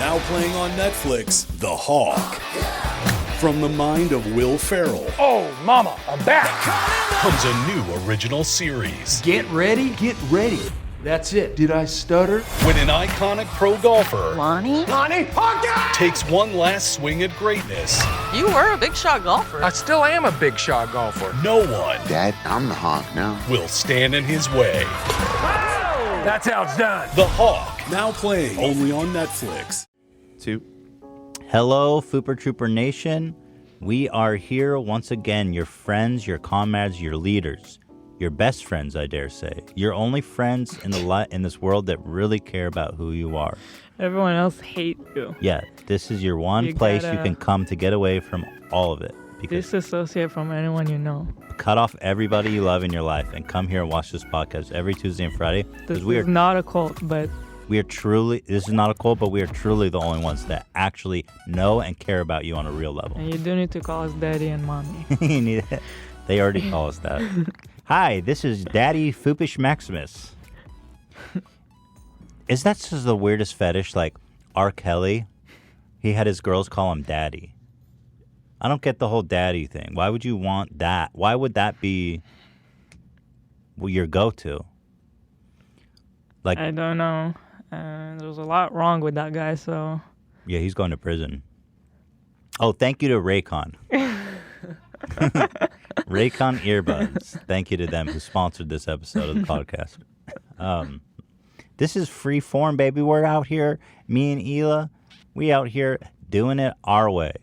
Now playing on Netflix, The Hawk. From the mind of Will Ferrell. Oh, mama, I'm back! Comes a new original series. Get ready. That's it. Did I stutter? When an iconic pro golfer Lonnie, Hawkeye! takes one last swing at greatness, you were a big shot golfer. I still am a big shot golfer. no one Dad, I'm the Hawk now. will stand in his way. That's how it's done. The Hawk. Now playing only on Netflix. 2. Hello, Fooper Trooper Nation. We are here once again, your friends, your comrades, your leaders, your best friends, I dare say. Your only friends in this world that really care about who you are. Everyone else hates you. Yeah, this is your one place you can come to get away from all of it. Because Disassociate from anyone you know. cut off everybody you love in your life and come here and watch this podcast every Tuesday and Friday. This is not a cult, but this is not a cult, but we are truly the only ones that actually know and care about you on a real level. and you do need to call us daddy and mommy. They already call us that. Hi, this is Daddy Foopish Maximus. Is that just the weirdest fetish? Like R. Kelly, he had his girls call him daddy. I don't get the whole daddy thing. Why would you want that? Why would that be your go-to? Like, I don't know. There's a lot wrong with that guy, so... Yeah, he's going to prison. Oh, thank you to Raycon. Raycon earbuds. Thank you to them who sponsored this episode of the podcast. This is free form, baby. We're out here, me and Hila, we out here doing it our way.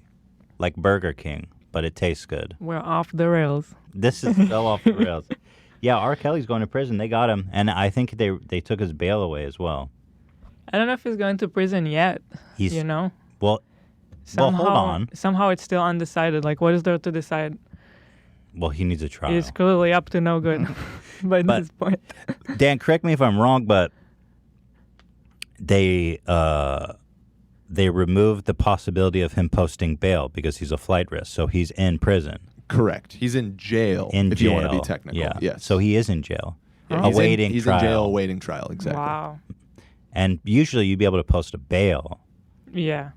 Like Burger King, but it tastes good. We're off the rails. This is so off the rails. Yeah, R. Kelly's going to prison. They got him. And I think they took his bail away as well. I don't know if he's going to prison yet, you know? Well, hold on. Somehow it's still undecided. Like, what is there to decide? Well, he needs a trial. He's clearly up to no good by this point. Dan, correct me if I'm wrong, but they removed the possibility of him posting bail because he's a flight risk. So he's in prison. Correct. He's in jail, if you want to be technical. Yeah. Yes. So he is in jail. Yeah, awaiting he's trial. in jail awaiting trial, exactly. Wow. And usually you'd be able to post a bail. Yeah.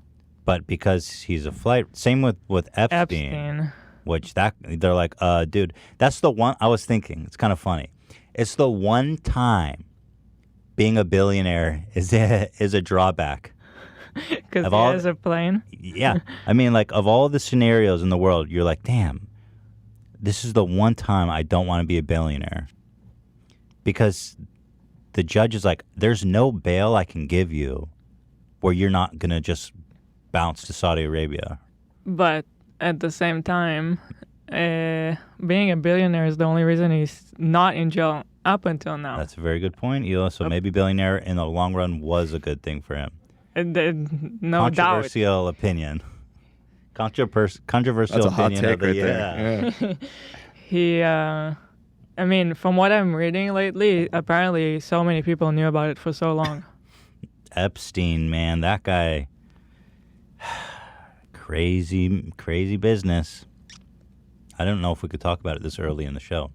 But because he's a flight, same with Epstein. Which they're like, dude, that's the one I was thinking. It's kind of funny. It's the one time being a billionaire is a drawback. Because he has a plane? Yeah. I mean, like, of all the scenarios in the world, you're like, damn, this is the one time I don't want to be a billionaire. Because the judge is like, there's no bail I can give you where you're not going to just bounce to Saudi Arabia. But at the same time, being a billionaire is the only reason he's not in jail up until now. That's a very good point, Ela. So maybe billionaire in the long run was a good thing for him. No doubt. Controversial opinion. Controversial That's a hot opinion take of the right year. there. Yeah. I mean, from what I'm reading lately, apparently so many people knew about it for so long. Epstein, man, that guy, crazy business. I don't know if we could talk about it this early in the show.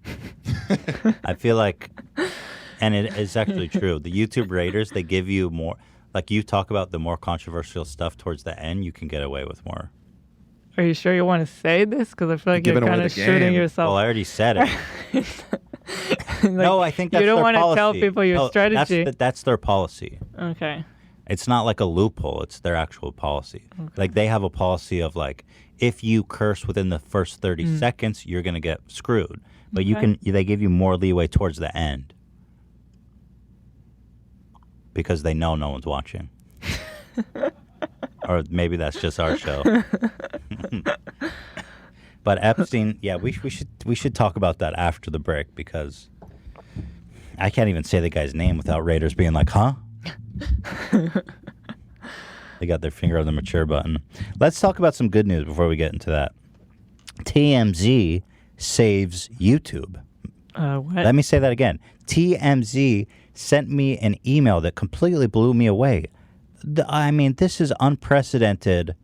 I feel like, and it is actually true, the YouTube raters, they give you more, like you talk about the more controversial stuff towards the end, you can get away with more. Are you sure you want to say this? Because I feel like you're kind of shooting yourself. Well, I already said it. No, I think that's you don't want to tell people your strategy. That's their policy. Okay. It's not like a loophole. It's their actual policy. Okay. Like they have a policy of like, if you curse within the first 30 seconds, you're going to get screwed. But they give you more leeway towards the end. Because they know no one's watching. Or maybe that's just our show. But Epstein, yeah, we should talk about that after the break because I can't even say the guy's name without Raiders being like, huh? They got their finger on the mature button. Let's talk about some good news before we get into that. TMZ saves YouTube. What? Let me say that again. TMZ sent me an email that completely blew me away. I mean, this is unprecedented,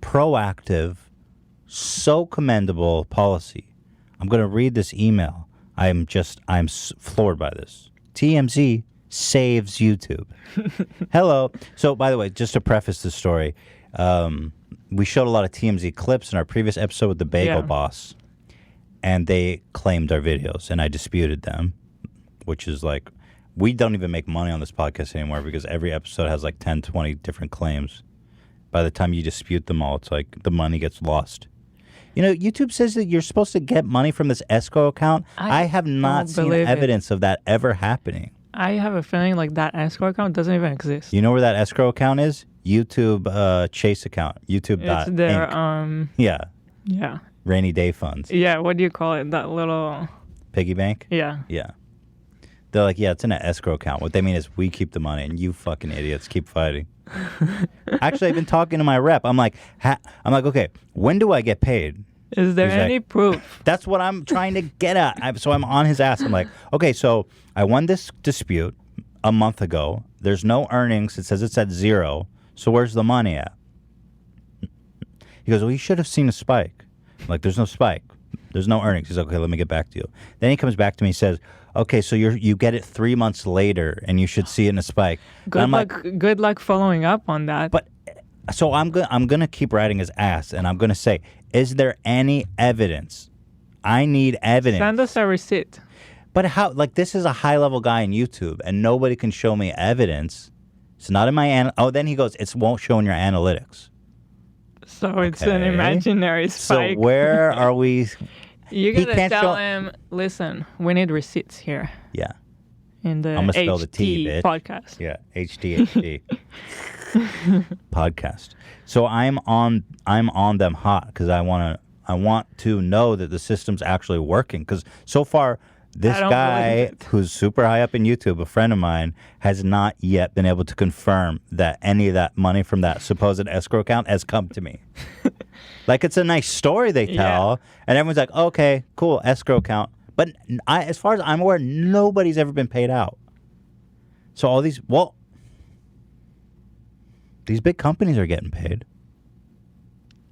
proactive, so commendable policy. I'm going to read this email. I'm floored by this. TMZ saves YouTube. Hello. So, by the way, just to preface the story, we showed a lot of TMZ clips in our previous episode with the Bagel Boss, and they claimed our videos, and I disputed them, which is like, we don't even make money on this podcast anymore because every episode has like 10, 20 different claims. By the time you dispute them all, it's like the money gets lost. You know, YouTube says that you're supposed to get money from this escrow account. I have not seen evidence of that ever happening. I have a feeling like that escrow account doesn't even exist. You know where that escrow account is? YouTube Chase account. YouTube. It's their Yeah. Rainy day funds. Yeah, what do you call it? That little piggy bank? Yeah. Yeah. They're like, yeah, it's in an escrow account. What they mean is we keep the money and you fucking idiots keep fighting. Actually, I've been talking to my rep. I'm like, okay, when do I get paid? Is there any proof? That's what I'm trying to get at. So I'm on his ass. I'm like, okay, so I won this dispute a month ago. There's no earnings. It says it's at 0. So where's the money at? He goes, well, you should have seen a spike. I'm like, there's no spike. There's no earnings. He's like, okay, let me get back to you. Then he comes back to me and says, okay, so you get it 3 months later, and you should see it in a spike. Good luck following up on that. But so I'm gonna keep riding his ass, and I'm gonna say, is there any evidence? I need evidence. Send us a receipt. But how? Like, this is a high level guy in YouTube, and nobody can show me evidence. It's not in my then he goes, it won't show in your analytics. So it's an imaginary spike. So where are we? You gotta tell him, listen, we need receipts here. Yeah. In the I'm gonna spell the T, bitch. Podcast. Yeah, HT podcast. So I'm on them hot because I want to know that the system's actually working. Because so far, this guy who's super high up in YouTube, a friend of mine, has not yet been able to confirm that any of that money from that supposed escrow account has come to me. Like, it's a nice story they tell, and everyone's like, okay, cool, escrow account. But as far as I'm aware, nobody's ever been paid out. So all these big companies are getting paid.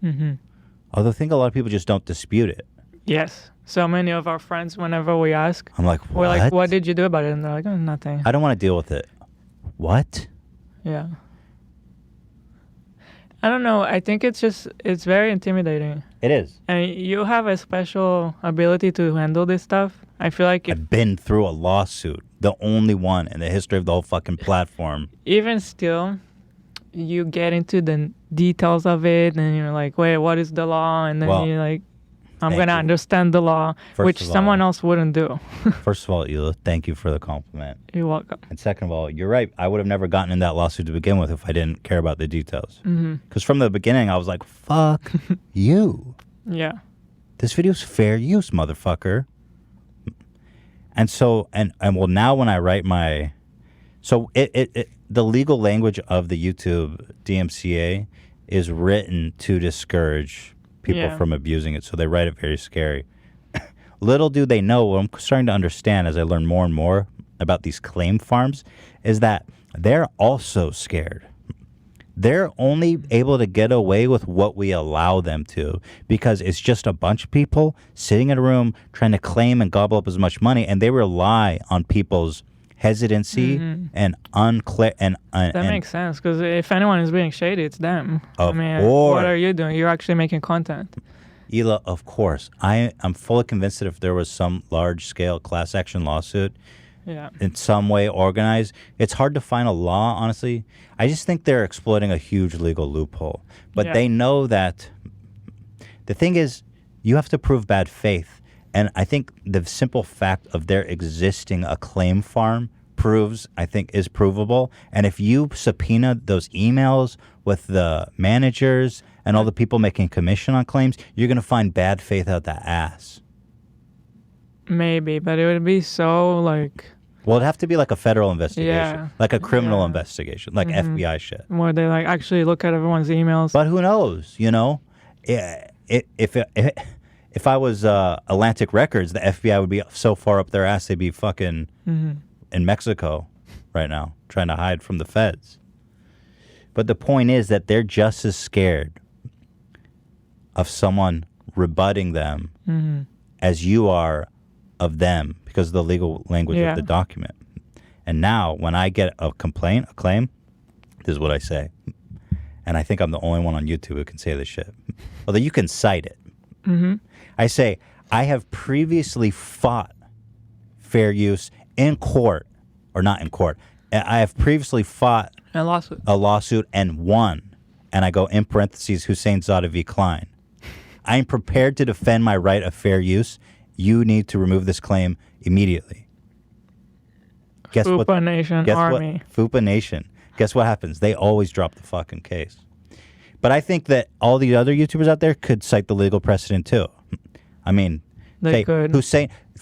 Mm-hmm. Although I think a lot of people just don't dispute it. Yes. So many of our friends, whenever we ask, I'm like, we're like, what did you do about it? And they're like, oh, nothing. I don't want to deal with it. What? Yeah. I don't know. I think it's very intimidating. It is. And you have a special ability to handle this stuff. I feel like I've been through a lawsuit, the only one in the history of the whole fucking platform. Even still, you get into the details of it, and you're like, wait, what is the law? And then you're like, I'm going to understand the law, which someone else wouldn't do. First of all, Ela, thank you for the compliment. You're welcome. And second of all, you're right. I would have never gotten in that lawsuit to begin with if I didn't care about the details. Because from the beginning, I was like, fuck you. Yeah. This video's fair use, motherfucker. And so, and well, now when I write my... So the legal language of the YouTube DMCA is written to discourage people from abusing it, so they write it very scary. Little do they know, what I'm starting to understand as I learn more and more about these claim farms, is that they're also scared. They're only able to get away with what we allow them to, because it's just a bunch of people sitting in a room trying to claim and gobble up as much money, and they rely on people's hesitancy and unclear and that makes sense, because if anyone is being shady, it's them. Of course. What are you doing? You're actually making content. Ela, of course. I'm fully convinced that if there was some large-scale class action lawsuit in some way organized, it's hard to find a law, honestly. I just think they're exploiting a huge legal loophole. But they know that the thing is, you have to prove bad faith. And I think the simple fact of there existing a claim farm is provable. And if you subpoena those emails with the managers and all the people making commission on claims, you're going to find bad faith out the ass. Maybe, but it would be so like... Well, it'd have to be like a federal investigation, like a criminal investigation, like FBI shit. Where they like actually look at everyone's emails. But who knows, you know? If I was Atlantic Records, the FBI would be so far up their ass, they'd be fucking in Mexico right now, trying to hide from the feds. But the point is that they're just as scared of someone rebutting them as you are of them, because of the legal language of the document. And now when I get a claim, this is what I say. And I think I'm the only one on YouTube who can say this shit. Although you can cite it. Mm-hmm. I say, I have previously fought fair use in court, or not in court. I have previously fought a lawsuit and won. And I go in parentheses, Hussein Zada v. Klein. I am prepared to defend my right of fair use. You need to remove this claim immediately. Guess Fupa what? Nation Guess Army. what? Fupa Nation. Guess what happens? They always drop the fucking case. But I think that all the other YouTubers out there could cite the legal precedent too. I mean, they could.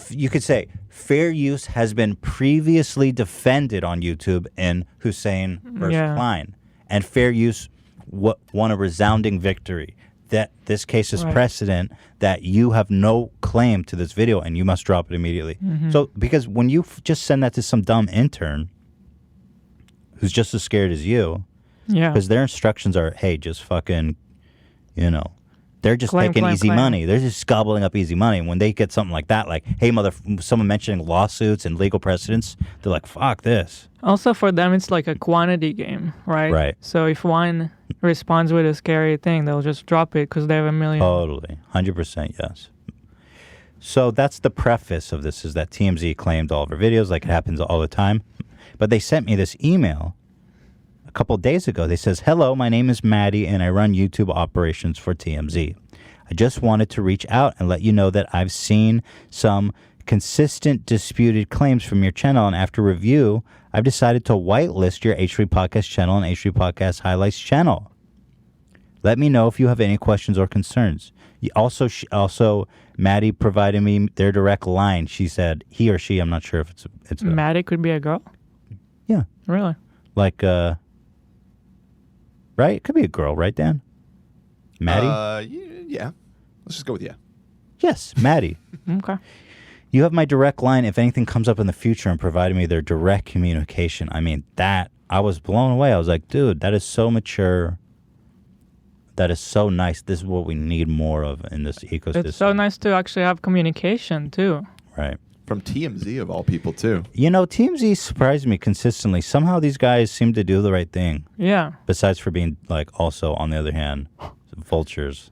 You could say fair use has been previously defended on YouTube in Hussein versus Klein, and fair use won a resounding victory. That this case is precedent that you have no claim to this video and you must drop it immediately. Mm-hmm. So because when you just send that to some dumb intern who's just as scared as you, because their instructions are, hey, just fucking, they're just taking easy money. They're just gobbling up easy money. And when they get something like that, like, hey, someone mentioning lawsuits and legal precedents, they're like, fuck this. Also, for them, it's like a quantity game, right? Right. So if one responds with a scary thing, they'll just drop it because they have a million. Totally. 100% yes. So that's the preface of this, is that TMZ claimed all of our videos, like it happens all the time. But they sent me this email a couple days ago. They says, hello, my name is Maddie, and I run YouTube operations for TMZ. I just wanted to reach out and let you know that I've seen some consistent disputed claims from your channel, and after review, I've decided to whitelist your H3 Podcast channel and H3 Podcast Highlights channel. Let me know if you have any questions or concerns. Also, Maddie provided me their direct line. She said, he or she, I'm not sure if it's Maddie could be a girl? Yeah. Really? Like, right? It could be a girl, right, Dan? Maddie? Yeah. Let's just go with yeah. Yes, Maddie. Okay. You have my direct line if anything comes up in the future, and provided me their direct communication. I mean, I was blown away. I was like, dude, that is so mature. That is so nice. This is what we need more of in this ecosystem. It's so nice to actually have communication, too. Right. From TMZ, of all people, too. TMZ surprised me consistently. Somehow these guys seem to do the right thing. Yeah. Besides for being, like, also, on the other hand, vultures.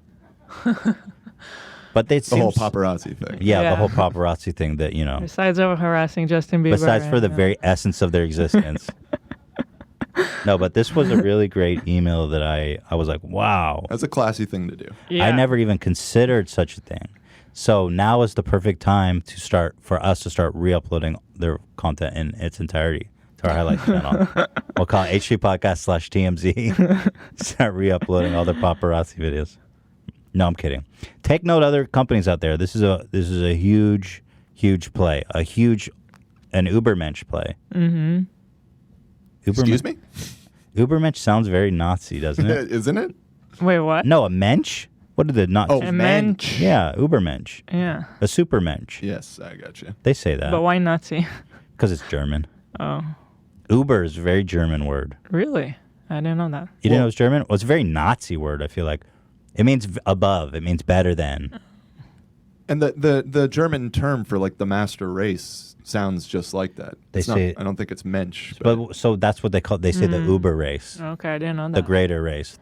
But the whole paparazzi thing. Yeah, the whole paparazzi thing that, Besides over harassing Justin Bieber. Besides for the very essence of their existence. No, but this was a really great email that I was like, wow. That's a classy thing to do. Yeah. I never even considered such a thing. So now is the perfect time for us to start re-uploading their content in its entirety to our highlight channel. We'll call it H3 Podcast /TMZ. Start re-uploading all their paparazzi videos. No, I'm kidding. Take note, other companies out there. This is a huge play. An Ubermensch play. Mm-hmm. Excuse me? Ubermensch sounds very Nazi, doesn't it? Isn't it? Wait, what? No, a mensch? What did the Nazis? A mensch. Yeah, Ubermensch. Yeah. A supermensch. Yes, I got you. They say that. But why Nazi? Because it's German. Oh. Uber is a very German word. Really? I didn't know that. You didn't know it was German? Well, it's a very Nazi word, I feel like. It means above. It means better than. And the German term for like the master race sounds just like that. I don't think it's Mensch. But so that's what they call. They say the Uber race. Okay, I didn't know that. The greater race.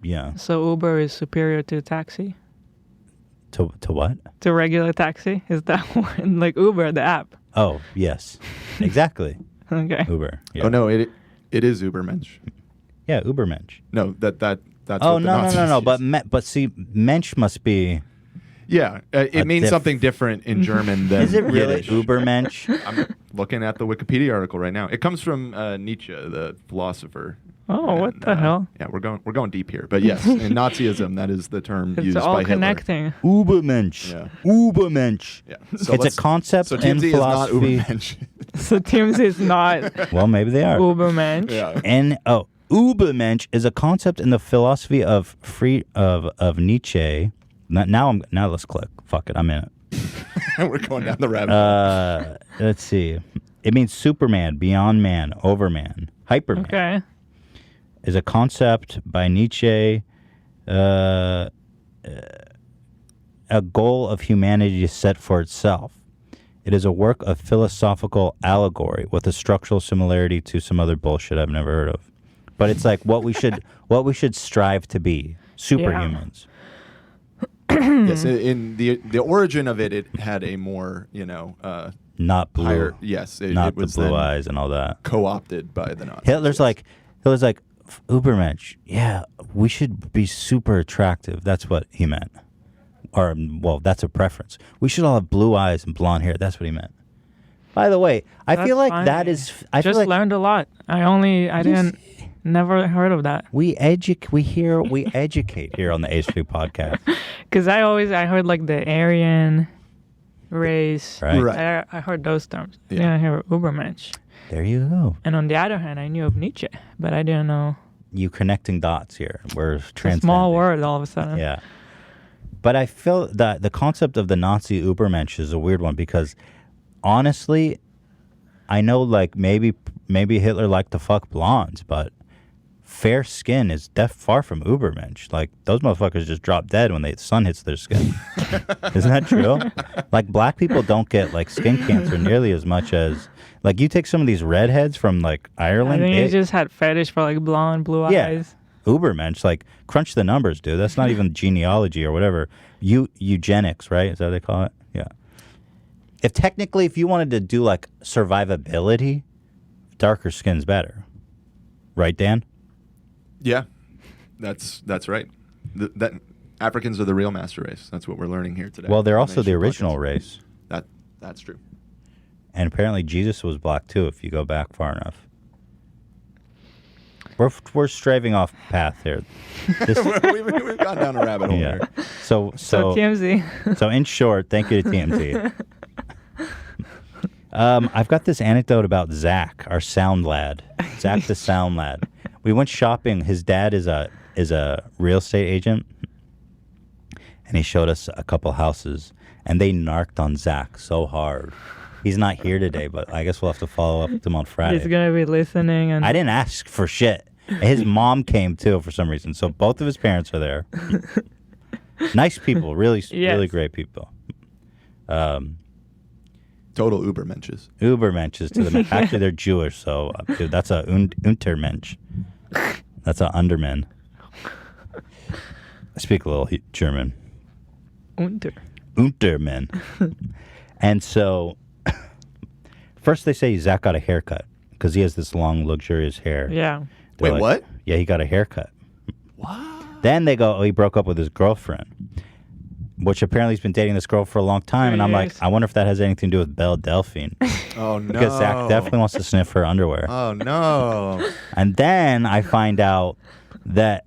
Yeah. So Uber is superior to taxi? To what? To regular taxi? Is that one? Like Uber, the app? Oh, yes. Exactly. Okay. Uber. Yeah. Oh, no, it is Ubermensch. Yeah, Ubermensch. No, that's oh, what the no. Nazis But see, Mensch must be... Yeah, it means something different in German than Is it really Yiddish. Ubermensch? I'm looking at the Wikipedia article right now. It comes from Nietzsche, the philosopher. Oh, what the hell? Yeah, we're going deep here. But yes, in Nazism, that is the term used by Hitler. It's all connecting. Ubermensch. Yeah. Ubermensch. Yeah. It's a concept in philosophy. So TMZ is not Ubermensch. So TMZ is not... Well, maybe they are. Ubermensch. Yeah. Ubermensch is a concept in the philosophy of Nietzsche. Now let's click. Fuck it, I'm in it. We're going down the rabbit hole. Let's see. It means Superman, Beyond Man, Overman, Hyperman. Okay. Is a concept by Nietzsche. A goal of humanity is set for itself. It is a work of philosophical allegory with a structural similarity to some other bullshit I've never heard of. But it's like what we should strive to be, superhumans. Yes, in the origin of it, it had a more, not blue. higher, yes, not it was the blue then eyes and all that. co-opted by the Nazis. Hitler's like, Ubermensch, yeah, we should be super attractive. That's what he meant. Or, well, that's a preference. We should all have blue eyes and blonde hair. That's what he meant. By the way, I feel like that is... I just feel like learned a lot. Never heard of that. We educate here on the H3 podcast. Because I heard like the Aryan race. Right. I heard those terms. Yeah. Yeah, I heard Ubermensch. There you go. And on the other hand, I knew of Nietzsche, but I didn't know. You connecting dots here. We're transcending. Small word all of a sudden. Yeah. But I feel that the concept of the Nazi Ubermensch is a weird one because honestly, I know like maybe Hitler liked to fuck blondes, but fair skin is far from Ubermensch. Like those motherfuckers just drop dead when the sun hits their skin. Isn't that true? Like black people don't get like skin cancer nearly as much as like you take some of these redheads from like Ireland. I think you just had fetish for like blonde, blue eyes. Ubermensch, like crunch the numbers, dude. That's not even genealogy or whatever. Eugenics, right? Is that what they call it? Yeah. If you wanted to do like survivability, darker skin's better. Right, Dan? Yeah, that's right. That Africans are the real master race. That's what we're learning here today. Well, they're also the original race. That's true. And apparently Jesus was black too, if you go back far enough. We're straying off path here. We've gone down a rabbit hole here. So TMZ. So in short, thank you to TMZ. I've got this anecdote about Zach, our sound lad. Zach the sound lad. We went shopping. His dad is a real estate agent, and he showed us a couple houses, and they narked on Zach so hard. He's not here today, but I guess we'll have to follow up with him on Friday. He's gonna be listening, and I didn't ask for shit. His mom came too for some reason, so both of his parents are there. Nice people, really great people. Total Ubermenches. Ubermenches to them. Actually, they're Jewish, so dude, that's a Untermensch. That's a Underman. I speak a little German. Unterman. And so, first they say Zach got a haircut because he has this long, luxurious hair. Yeah. They're Wait, like, what? Yeah, he got a haircut. What? Then they go, oh, he broke up with his girlfriend, which apparently he's been dating this girl for a long time. And I'm like, I wonder if that has anything to do with Belle Delphine. Oh, no. Because Zach definitely wants to sniff her underwear. Oh, no. And then I find out that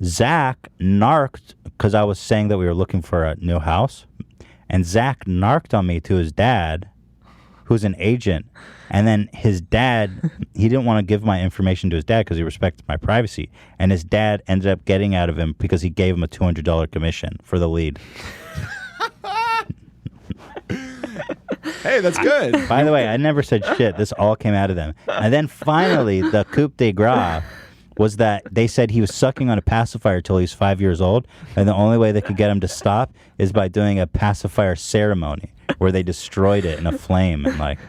Zach narked, because I was saying that we were looking for a new house, and Zach narked on me to his dad, who's an agent. And then his dad, he didn't want to give my information to his dad because he respected my privacy. And his dad ended up getting out of him because he gave him a $200 commission for the lead. Hey, that's good. By the way, I never said shit. This all came out of them. And then finally, the coup de grace was that they said he was sucking on a pacifier till he was 5 years old. And the only way they could get him to stop is by doing a pacifier ceremony where they destroyed it in a flame and like...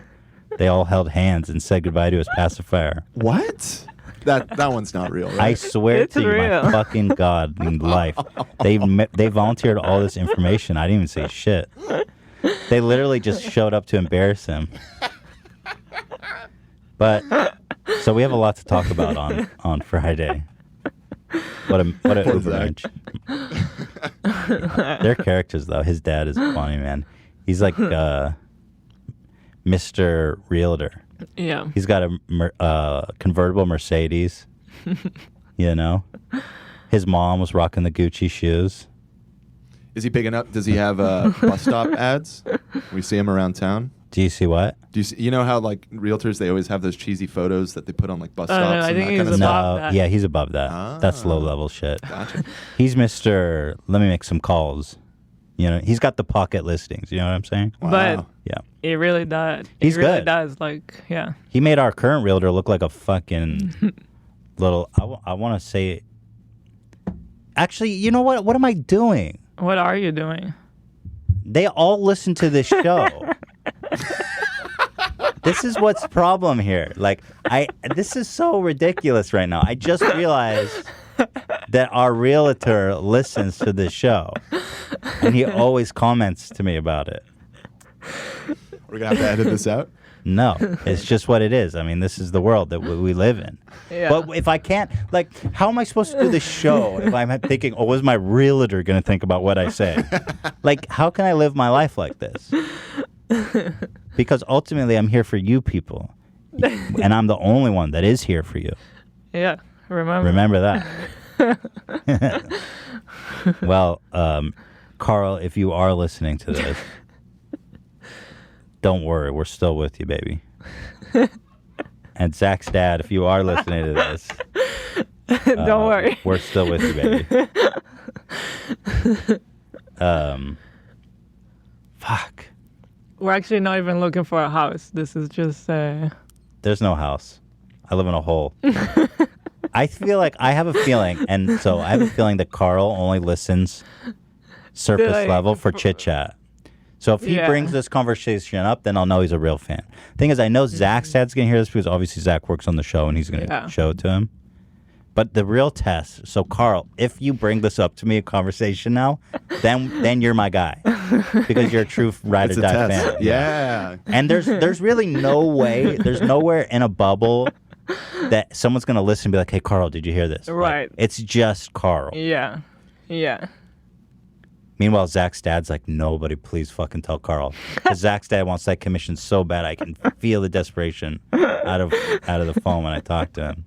They all held hands and said goodbye to his pacifier. What? That one's not real, right? I swear It's to you, real. my fucking God in life. They volunteered all this information. I didn't even say shit. They literally just showed up to embarrass him. But so we have a lot to talk about on Friday. What a Ubermensch. Their characters though. His dad is funny, man. He's like Mr. Realtor. Yeah. He's got a convertible Mercedes. You know, his mom was rocking the Gucci shoes. Is he picking up? Does he have bus stop ads? We see him around town. Do you see what? Do you see, you know how like realtors they always have those cheesy photos that they put on like bus stops? No, I and think that he's kind of above stuff? that. Yeah, he's above that. Ah. That's low level shit. Gotcha. He's Mr. Let me make some calls. You know, he's got the pocket listings. You know what I'm saying? Wow. But Yeah. it really does. He's it really good. does. Like, yeah. He made our current realtor look like a fucking little. I want to say. Actually, you know what? What am I doing? What are you doing? They all listen to this show. This is what's the problem here. Like, this is so ridiculous right now. I just realized that our realtor listens to this show, and he always comments to me about it. We're going to have to edit this out? No, it's just what it is. I mean, this is the world that we live in. Yeah. But if I can't, like, how am I supposed to do this show if I'm thinking, oh, was my realtor going to think about what I say? Like, how can I live my life like this? Because ultimately, I'm here for you people. And I'm the only one that is here for you. Yeah, remember. Remember that. Well, Carl, if you are listening to this, don't worry, we're still with you, baby. And Zach's dad, if you are listening to this, don't worry, we're still with you, baby. Fuck. We're actually not even looking for a house. This is just. There's no house. I live in a hole. I feel like I have a feeling, and so I have a feeling that Carl only listens surface level for chit chat. So if he brings this conversation up, then I'll know he's a real fan. Thing is, I know Zach's dad's going to hear this because obviously Zach works on the show and he's going to show it to him. But the real test, so Carl, if you bring this up to me in conversation now, then you're my guy. Because you're a true ride or die fan. Yeah. And there's really no way, there's nowhere in a bubble that someone's going to listen and be like, hey, Carl, did you hear this? Right. Like, it's just Carl. Yeah. Yeah. Meanwhile, Zach's dad's like, nobody, please fucking tell Carl. Because Zach's dad wants that commission so bad, I can feel the desperation out of the phone when I talk to him.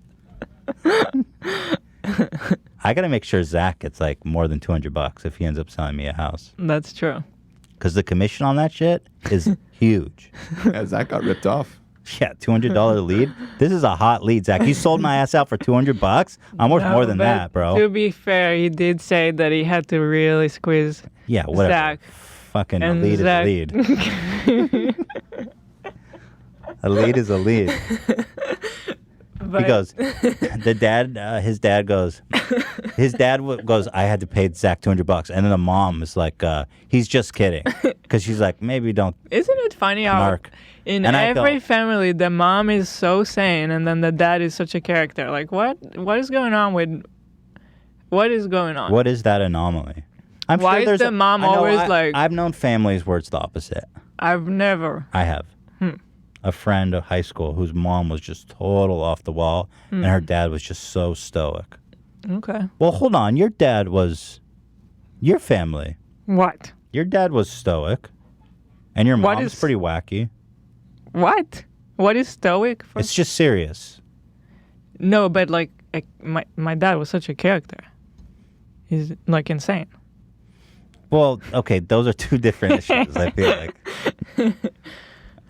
I got to make sure Zach gets like more than $200 if he ends up selling me a house. That's true. Because the commission on that shit is huge. Yeah, Zach got ripped off. Yeah, $200 lead. This is a hot lead, Zach. You sold my ass out for $200. I'm worth more than that, bro. To be fair, he did say that he had to really squeeze. Yeah, whatever. Zach. Fucking a lead Zach. is a lead. A lead is a lead. But He goes, his dad goes, I had to pay Zach $200. And then the mom is like, he's just kidding. Because she's like, maybe don't. Isn't it funny how Mark. in And every family, the mom is so sane and then the dad is such a character? Like, what is going on with, what is going on? What is that anomaly? I'm Why sure is there's the mom always like... I've known families where it's the opposite. I've never. I have. A friend of high school whose mom was just total off the wall, and her dad was just so stoic. Okay. Well, hold on. Your dad was your family. What? Your dad was stoic, and your mom was pretty wacky. What? What is stoic? It's just serious. No, but like my dad was such a character. He's like insane. Well, okay, those are two different issues, I feel like.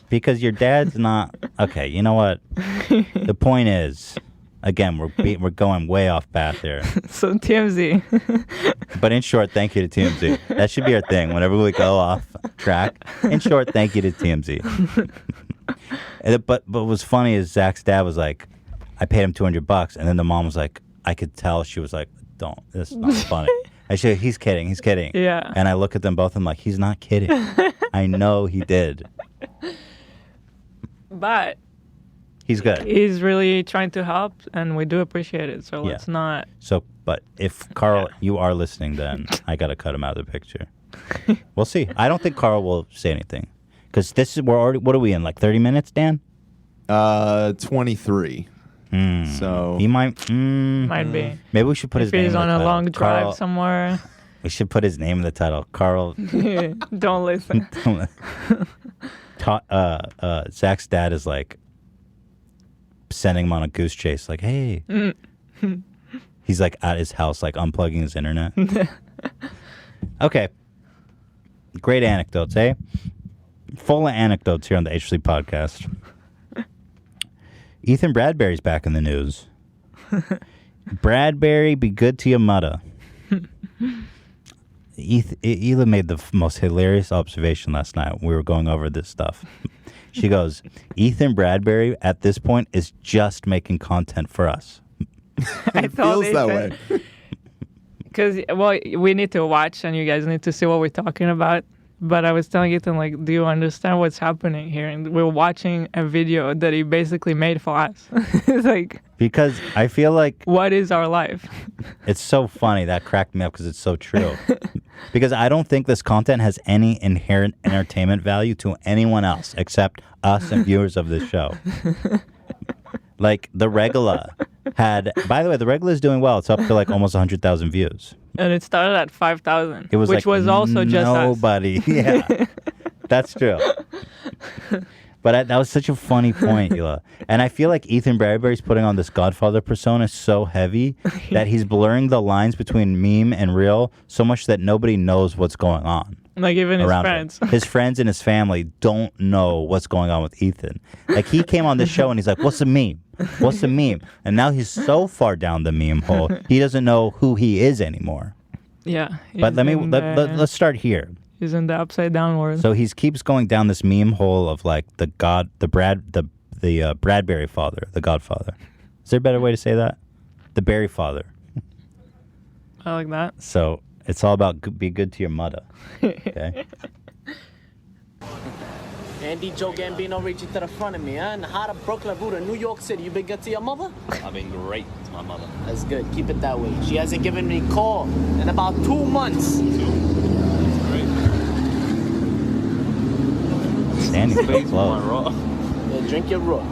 Because your dad's not... Okay, you know what? The point is, again, we're going way off path here. So TMZ. But in short, thank you to TMZ. That should be our thing. Whenever we go off track, in short, thank you to TMZ. But what was funny is Zach's dad was like, I paid him $200, and then the mom was like, I could tell she was like, don't, this is not funny. I said, he's kidding. Yeah. And I look at them both and I'm like, he's not kidding. I know he did. But he's good. He's really trying to help, and we do appreciate it. So let's not. So, but if Carl, you are listening, then I gotta cut him out of the picture. We'll see. I don't think Carl will say anything because we're already. What are we in? Like 30 minutes, Dan? 23. So he might. Might be. Maybe we should put his name. He's in on the a title. long drive Carl, somewhere. We should put his name in the title. Carl. Don't listen. Zach's dad is like sending him on a goose chase. Like, hey. He's like at his house, like unplugging his internet. Okay. Great anecdotes, eh? Full of anecdotes here on the H3 podcast. Ethan Bradberry's back in the news. Bradberry, be good to your mother. Ela made the most hilarious observation last night when we were going over this stuff. She goes, Ethan Bradberry at this point is just making content for us. It feels that way. Because, well, we need to watch and you guys need to see what we're talking about. But I was telling Ethan, like, do you understand what's happening here? And we're watching a video that he basically made for us. It's like, because I feel like what is our life? it's so funny. That cracked me up because it's so true. Because I don't think this content has any inherent entertainment value to anyone else except us and viewers of this show. Like the Regula had, by the way, the Regula is doing well. It's up to like almost 100,000 views. And it started at 5,000. It was which like was also just nobody. Yeah, that's true. But that was such a funny point, Hila. And I feel like Ethan Bradberry's putting on this Godfather persona so heavy that he's blurring the lines between meme and real so much that nobody knows what's going on. Like even his friends. His friends and his family don't know what's going on with Ethan. Like he came on this show and he's like, what's a meme? What's a meme? And now he's so far down the meme hole, he doesn't know who he is anymore. Yeah. But let's start here. He's in the upside down world. So he keeps going down this meme hole of like the Bradberry father, the Godfather. Is there a better way to say that? The Berry father. I like that. So it's all about be good to your mother. Okay. Andy Joe Gambino reaching to the front of me, huh? And how to Brooklyn Rue to New York City. You been good to your mother? I've been great to my mother. That's good. Keep it that way. She hasn't given me a call in about 2 months. That's great. Standing so close. Raw. Yeah, drink your raw.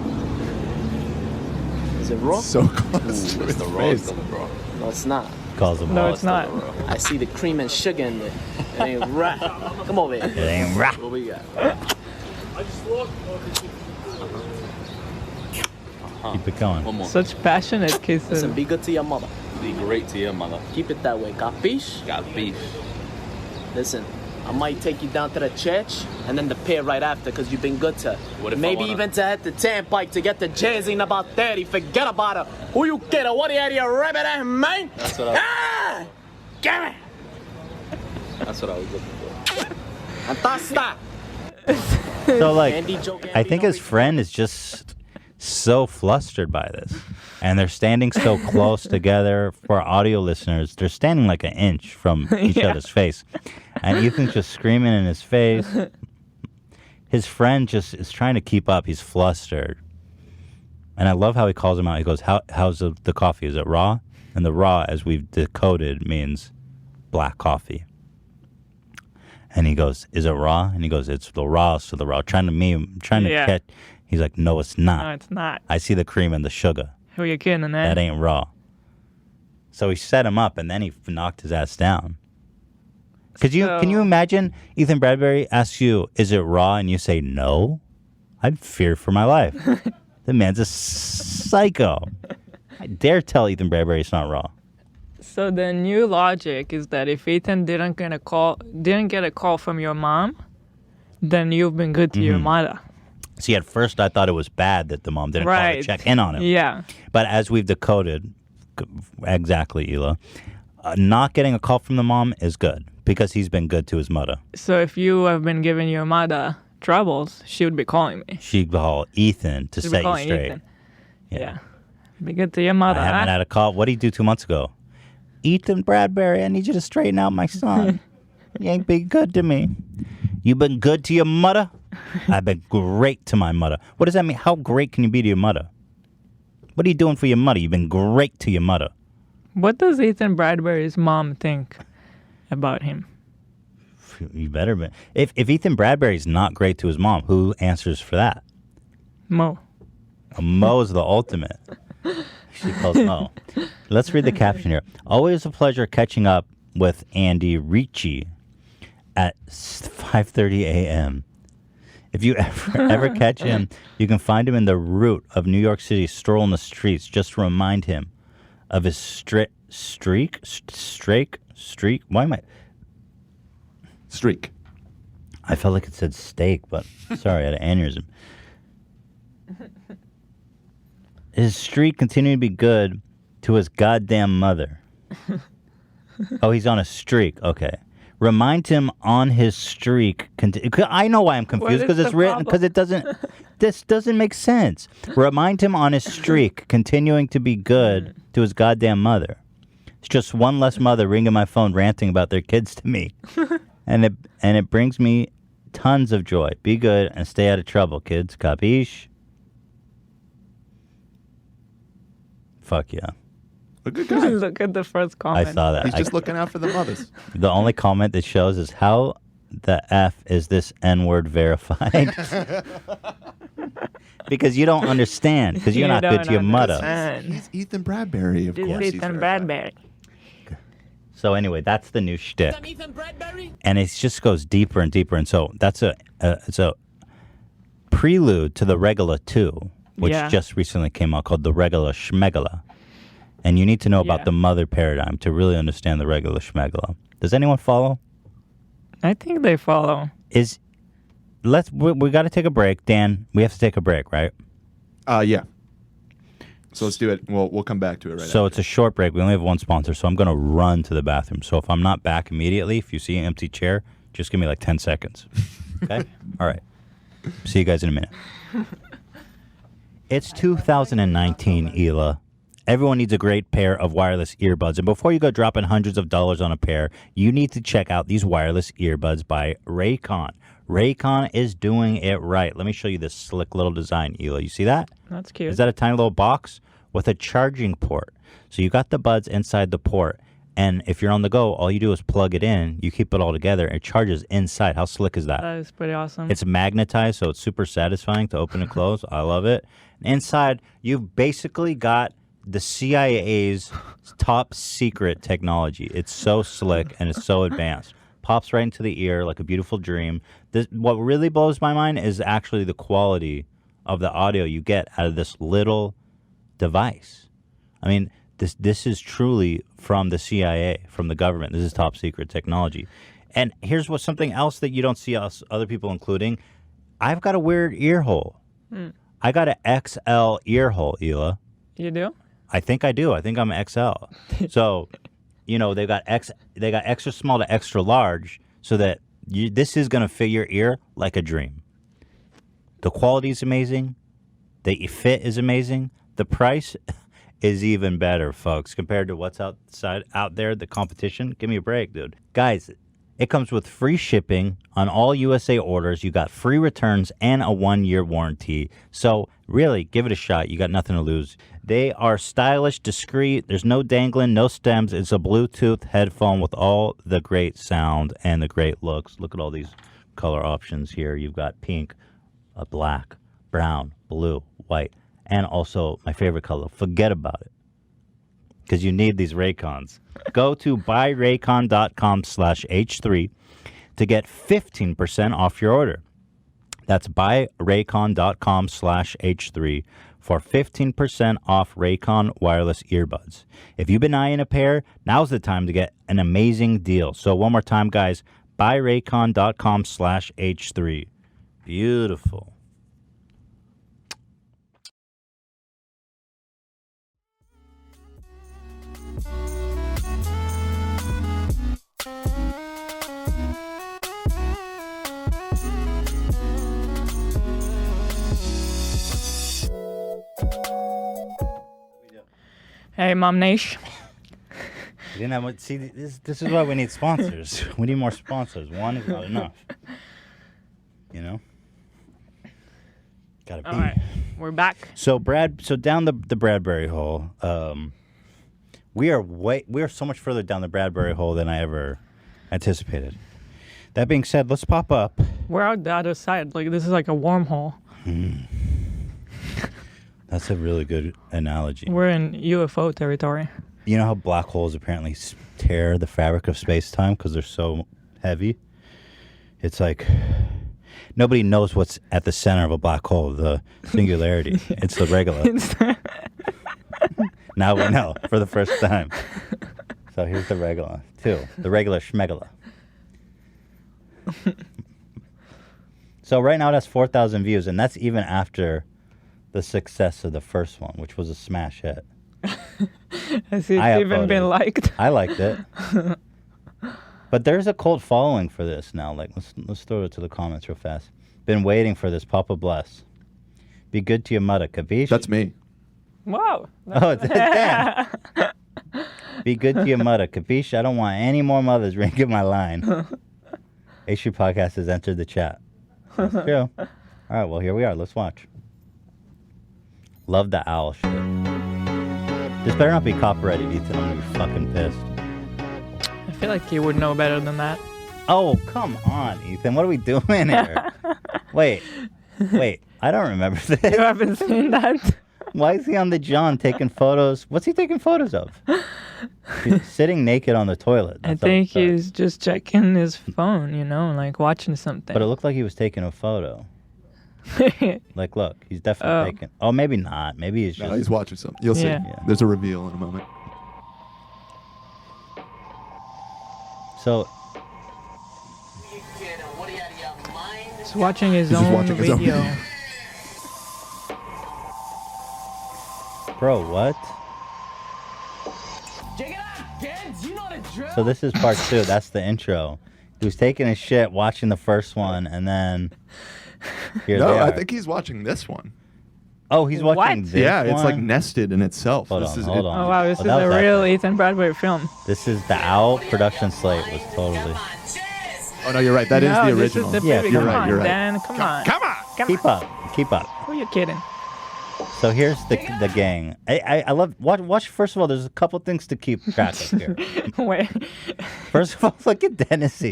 Is it raw? So close. It's the raw. It's the raw. No, it's not. Calls him No, all. it's not. I see the cream and sugar in there. It ain't right. Come over here. It ain't right. What we got? Keep it going. One more. Such passionate kisses. Listen, be good to your mother. Be great to your mother. Keep it that way. Capiche? Got beef. Listen, I might take you down to the church and then the pier right after because you've been good to her. What if I Maybe wanna- even to hit the turnpike to get the jersey in about 30. Forget about her. Who you kidding? What are you rabbit ass man? That's what I- Ah! Give it! That's what I was looking for. Antasta! So like, Andy Joe I think Gambino his friend is just so flustered by this. And they're standing so close together. For our audio listeners, they're standing like an inch from each other's face. And Ethan's just screaming in his face. His friend just is trying to keep up. He's flustered. And I love how he calls him out. He goes, how's the coffee? Is it raw? And the raw, as we've decoded, means black coffee. And he goes, is it raw? And he goes, it's the raw, so the raw. Trying to catch. He's like, no, it's not. No, it's not. I see the cream and the sugar. Who you kidding, man? That ain't raw. So he set him up, and then he knocked his ass down. Can you imagine Ethan Bradberry asks you, is it raw? And you say no? I'd fear for my life. The man's a psycho. I dare tell Ethan Bradberry it's not raw. So the new logic is that if Ethan didn't get a call from your mom, then you've been good to your mother. See, at first I thought it was bad that the mom didn't call to check in on him. Yeah. But as we've decoded, exactly, Hila, not getting a call from the mom is good because he's been good to his mother. So if you have been giving your mother troubles, she would be calling me. She'd call Ethan to She'd set be you calling straight. Ethan. Yeah. Be good to your mother. I haven't had a call. What did he do 2 months ago? Ethan Bradberry, I need you to straighten out my son. You ain't been good to me. You been good to your mother? I've been great to my mother. What does that mean? How great can you be to your mother? What are you doing for your mother? You've been great to your mother. What does Ethan Bradberry's mom think about him? You better be. If Ethan Bradberry's not great to his mom, who answers for that? Mo. Mo's the ultimate. She calls Mo. Let's read the caption here. Always a pleasure catching up with Andy Ricci at 5:30 a.m. If you ever catch him, you can find him in the root of New York City, strolling the streets. Just to remind him of his streak. Why am I? Streak. I felt like it said steak, but sorry, I had an aneurysm. His streak continued to be good to his goddamn mother. Oh, he's on a streak. Okay. Remind him on his streak. I know why I'm confused because it's written because it doesn't. This doesn't make sense. Remind him on his streak, continuing to be good to his goddamn mother. It's just one less mother ringing my phone, ranting about their kids to me, and it brings me tons of joy. Be good and stay out of trouble, kids. Capiche? Fuck yeah. A good guy. Look at the first comment. I saw that. He's just looking out for the mothers. The only comment that shows is how the F is this N-word verified? Because you don't understand. Because you're not good to your mother. He's Ethan Bradberry, of course. Ethan Bradberry. So anyway, that's the new shtick, and it just goes deeper and deeper. And so that's it's a prelude to the Regula 2, which just recently came out, called the Regula Schmegula. And you need to know about the mother paradigm to really understand the Regula Schmegula. Does anyone follow? I think they follow. We got to take a break, Dan. We have to take a break, right? Yeah. So let's do it. We'll come back to it right So after. it's a short break. We only have one sponsor, so I'm going to run to the bathroom. So if I'm not back immediately, if you see an empty chair, just give me like 10 seconds. Okay? All right. See you guys in a minute. It's 2019, Hila. Everyone needs a great pair of wireless earbuds. And before you go dropping hundreds of dollars on a pair, you need to check out these wireless earbuds by Raycon. Raycon is doing it right. Let me show you this slick little design, Hila. You see that? That's cute. Is that a tiny little box with a charging port? So you got the buds inside the port, and if you're on the go, all you do is plug it in, you keep it all together, and it charges inside. How slick is that? That is pretty awesome. It's magnetized, so it's super satisfying to open and close. I love it. And inside, you've basically got the CIA's top secret technology. It's so slick, and it's so advanced. Pops right into the ear like a beautiful dream. What really blows my mind is actually the quality of the audio you get out of this little device. I mean, this is truly from the CIA, from the government. This is top secret technology. And here's something else that you don't see other people including. I've got a weird ear hole. I got an XL ear hole, Hila. You do? I think I do. I think I'm XL. So, they got extra small to extra large, so that this is going to fit your ear like a dream. The quality is amazing. The fit is amazing. The price is even better, folks, compared to what's out there, the competition. Give me a break, dude. Guys, it comes with free shipping on all USA orders. You got free returns and a 1-year warranty. So really, give it a shot. You got nothing to lose. They are stylish, discreet. There's no dangling, no stems. It's a Bluetooth headphone with all the great sound and the great looks. Look at all these color options here. You've got pink, black, brown, blue, white, and also my favorite color. Forget about it, because you need these Raycons. Go to buyraycon.com/H3 to get 15% off your order. That's buyraycon.com/H3 for 15% off Raycon wireless earbuds. If you've been eyeing a pair, now's the time to get an amazing deal. So one more time, guys, buyraycon.com/H3. Beautiful. Hey, Mom Nash. You didn't have, see, this is why we need sponsors. We need more sponsors. One is not enough. Gotta be. All right, we're back. So down the Bradberry hole, we are so much further down the Bradberry hole than I ever anticipated. That being said, let's pop up. We're out the other side. Like, this is like a wormhole. That's a really good analogy. We're in UFO territory. You know how black holes apparently tear the fabric of space-time because they're so heavy? It's like nobody knows what's at the center of a black hole, the singularity. It's the Regula. Now we know for the first time. So here's the Regula, too. The Regula Schmegula. So right now it has 4,000 views, and that's even after the success of the first one, which was a smash hit. Has it even been liked? I liked it. But there's a cult following for this now. Like, let's throw it to the comments real fast. Been waiting for this. Papa bless. Be good to your mother, capiche? That's me. Wow. Oh, it's Dan. Be good to your mother, capiche? I don't want any more mothers ringing my line. HG Podcast has entered the chat. That's true. All right, well, here we are. Let's watch. Love the owl shit. This better not be copyrighted, Ethan. I'm gonna be fucking pissed. I feel like you would know better than that. Oh, come on, Ethan. What are we doing here? Wait. I don't remember this. You haven't seen that? Why is he on the John taking photos? What's he taking photos of? He's sitting naked on the toilet. I think he's just checking his phone, like watching something. But it looked like he was taking a photo. Like, look, he's definitely taking. Oh, maybe not. Maybe he's just. No, he's watching something. You'll see. Yeah. There's a reveal in a moment. So. He's watching his own video. Bro, what? So this is part 2. That's the intro. He was taking a shit, watching the first one, and then here they are. I think he's watching this one. Oh, he's watching this Yeah, one? It's like nested in itself. Hold on. Oh wow, this is a real Ethan Bradberry film. This is the Owl production slate. Was totally. Oh no, you're right. That is the original. This is the Yeah, preview. you're Come right. on, You're right. Dan, come on. Come on. Keep up. Who are you kidding? So here's the gang. I love watch. First of all, there's a couple things to keep track of here. Wait. First of all, look at Dennis.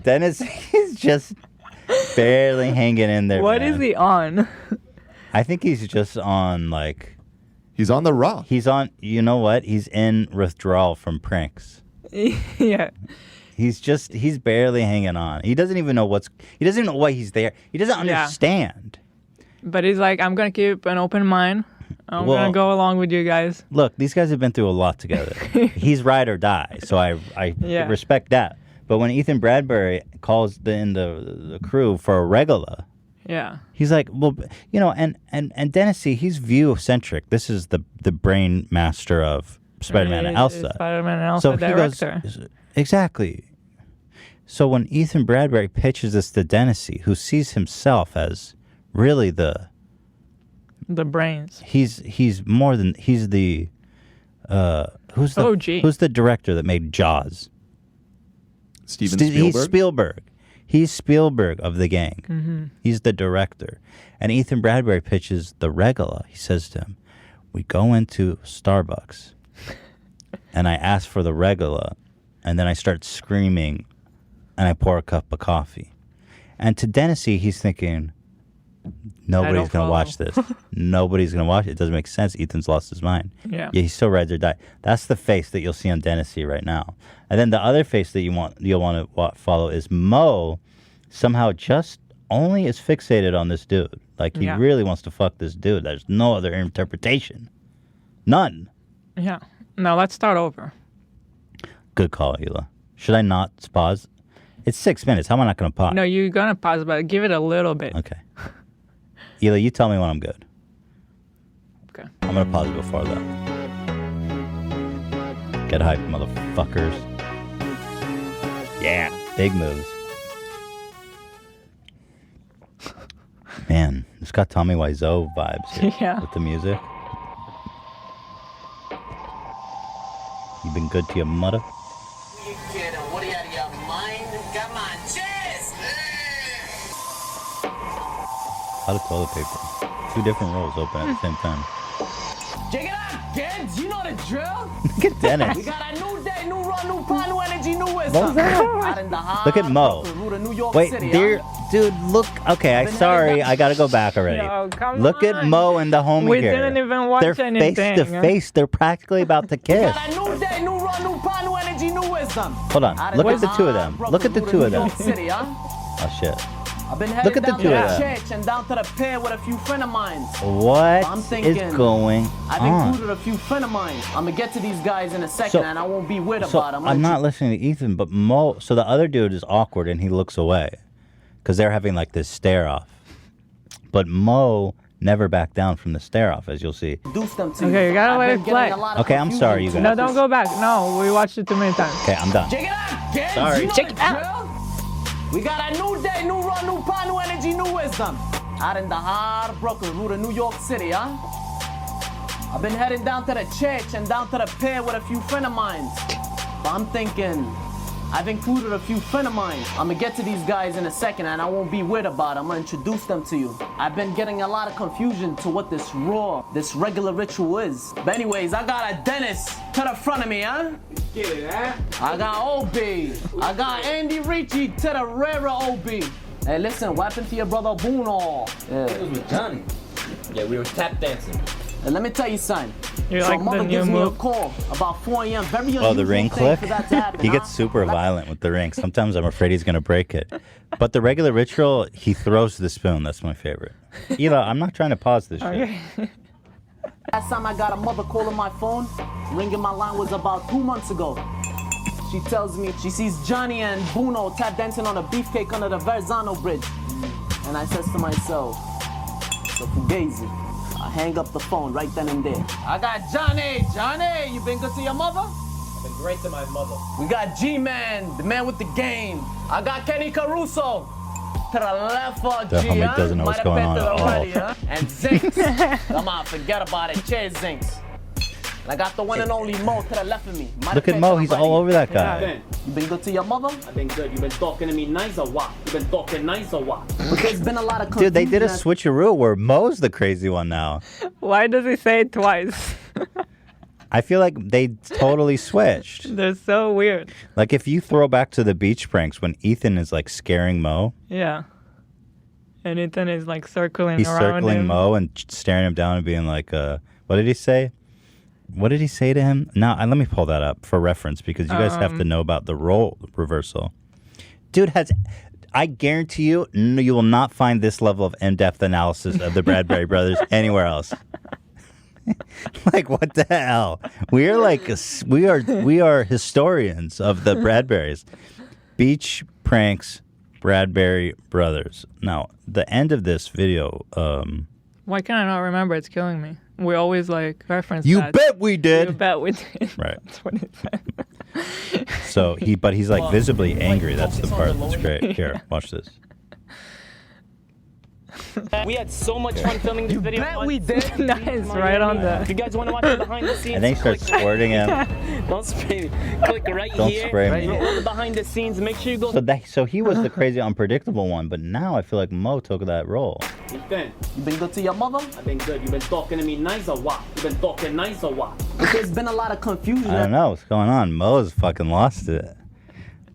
Dennis is just barely hanging in there. What is he on? I think he's just on like. He's on the Raw. He's on. You know what? He's in withdrawal from pranks. Yeah. He's barely hanging on. He doesn't even know He doesn't even know why he's there. He doesn't understand. But he's like, I'm gonna keep an open mind. I'm gonna go along with you guys. Look, these guys have been through a lot together. He's ride or die, so I respect that. But when Ethan Bradberry calls in the crew for a regular, he's like, well, and Dennis, he's view-centric. This is the brain master of Spider-Man and Elsa. Spider-Man and Elsa director. Exactly. So when Ethan Bradberry pitches this to Dennis, who sees himself as really the brains. He's the who's the director that made Jaws? Steven Spielberg. He's Spielberg. He's Spielberg of the gang. Mm-hmm. He's the director. And Ethan Bradberry pitches the regular. He says to him, we go into Starbucks and I ask for the regular and then I start screaming and I pour a cup of coffee. And to Dennis, he's thinking, nobody's going to watch this. Nobody's going to watch it. It doesn't make sense. Ethan's lost his mind. Yeah, he still rides or die. That's the face that you'll see on Dennis right now. And then the other face that you'll want to follow is Mo. Somehow just only is fixated on this dude. Like he really wants to fuck this dude. There's no other interpretation. None. Yeah. Now let's start over. Good call, Hila. Should I not pause? It's 6 minutes. How am I not going to pause? No, you're going to pause, but give it a little bit. Okay. Hila, you tell me when I'm good. Okay. I'm going to pause before that. Get hype, motherfuckers. Yeah. Big moves. Man, it's got Tommy Wiseau vibes here with the music. You been good to your mother? A lot of toilet paper. 2 different rolls open at the same time. Check it out, kids. You know the drill. Look at Dennis. We got a new day, new run, new power, new energy, new wisdom. Look at Mo. Wait, dude, look. Okay, I gotta go back already. No, come look on. at Mo and the homie We here. didn't even watch They're anything. face to face. They're practically about to kiss. Got a new day, new run, new power, new energy, new wisdom. Hold on. Look at the 2 of them. Look at the 2 of them. City, huh? Oh shit. I've been Look headed at the down 2 to of the them. church and down to the pier with a few friend of mine. What I'm is thinking, going I've on? included a few friend of mine. I'm gonna get to these guys in a second, and I won't be weird about them. I'm not listening to Ethan, but Mo. So the other dude is awkward and he looks away because they're having like this stare off. But Mo never backed down from the stare off, as you'll see. Okay, you gotta let it play. Okay, I'm sorry, you guys. No, don't go back. No, we watched it too many times. Okay, I'm done. Check it out, kids. Sorry. You know Check the it out. drill. We got a new day, new run, new power, new energy, new wisdom. Out in the hard Brooklyn, route of New York City, huh? I've been heading down to the church and down to the pier with a few friend of mine. But I'm thinking, I've included a few friends of mine. I'm gonna get to these guys in a second and I won't be weird about it. I'm gonna introduce them to you. I've been getting a lot of confusion to what this raw, this regular ritual is. But anyways, I got a dentist to the front of me, huh? Get it, huh? I got OB. I got Andy Ricci to the rarer OB. Hey, listen, what happened to your brother Bruno? It was with Johnny. Yeah, we were tap dancing. And let me tell you something. You're so like mother the new gives me a move. call about 4 a.m. Very unusual Oh, the ring thing click? for that to happen, He huh? gets super violent with the ring. Sometimes I'm afraid he's going to break it. But the regular ritual, he throws the spoon. That's my favorite. Eli, I'm not trying to pause this shit. Okay. Last time I got a mother calling my phone, ringing my line was about 2 months ago. She tells me she sees Johnny and Bruno tap dancing on a beefcake under the Verzano Bridge. And I says to myself, so fugazi. I hang up the phone right then and there. I got Johnny. Johnny, you been good to your mother? I've been great to my mother. We got G-Man, the man with the game. I got Kenny Caruso. To the left of The G, homie huh? doesn't know what's Might have going been on to the at all. right, huh? And Zinx. Come on, forget about it. Cheers, Zinx. And I got the one and only Mo to the left of me. Might Look have at been Mo. to the He's right. all over that guy. Ben, You been good to your mother? I've been good. You been talking to me nice or what? You been talking nice or what? But there's been a lot of Dude, they did a confusion switcheroo where Mo's the crazy one now. Why does he say it twice? I feel like they totally switched. They're so weird. Like if you throw back to the beach pranks when Ethan is like scaring Mo, Yeah. And Ethan is like circling he's around circling him. Mo and staring him down and being like, what did he say? What did he say to him? No, let me pull that up for reference because you guys have to know about the role reversal. Dude I guarantee you, you will not find this level of in-depth analysis of the Bradbury brothers anywhere else. Like what the hell? We are historians of the Bradburys. Beach pranks, Bradbury brothers. Now, the end of this video. Why can I not remember? It's killing me. We always like reference You that. bet we did. You bet we did. Right. That's what he said. So he's like visibly angry. That's the part that's great. Here, watch this. We had so much fun filming this video. bet we did. Nice, right on If the. you guys want to watch the behind the scenes, And then he starts click squirting him. Don't spray me. Click right Don't here. spray me. Right here. All the behind the scenes. Make sure you go. So he was the crazy, unpredictable one, but now I feel like Mo took that role. Ethan, You been good to your mother? I've been good. You been talking to me nice or what? You been talking nice or what? But there's been a lot of confusion. I don't know what's going on. Mo's fucking lost it.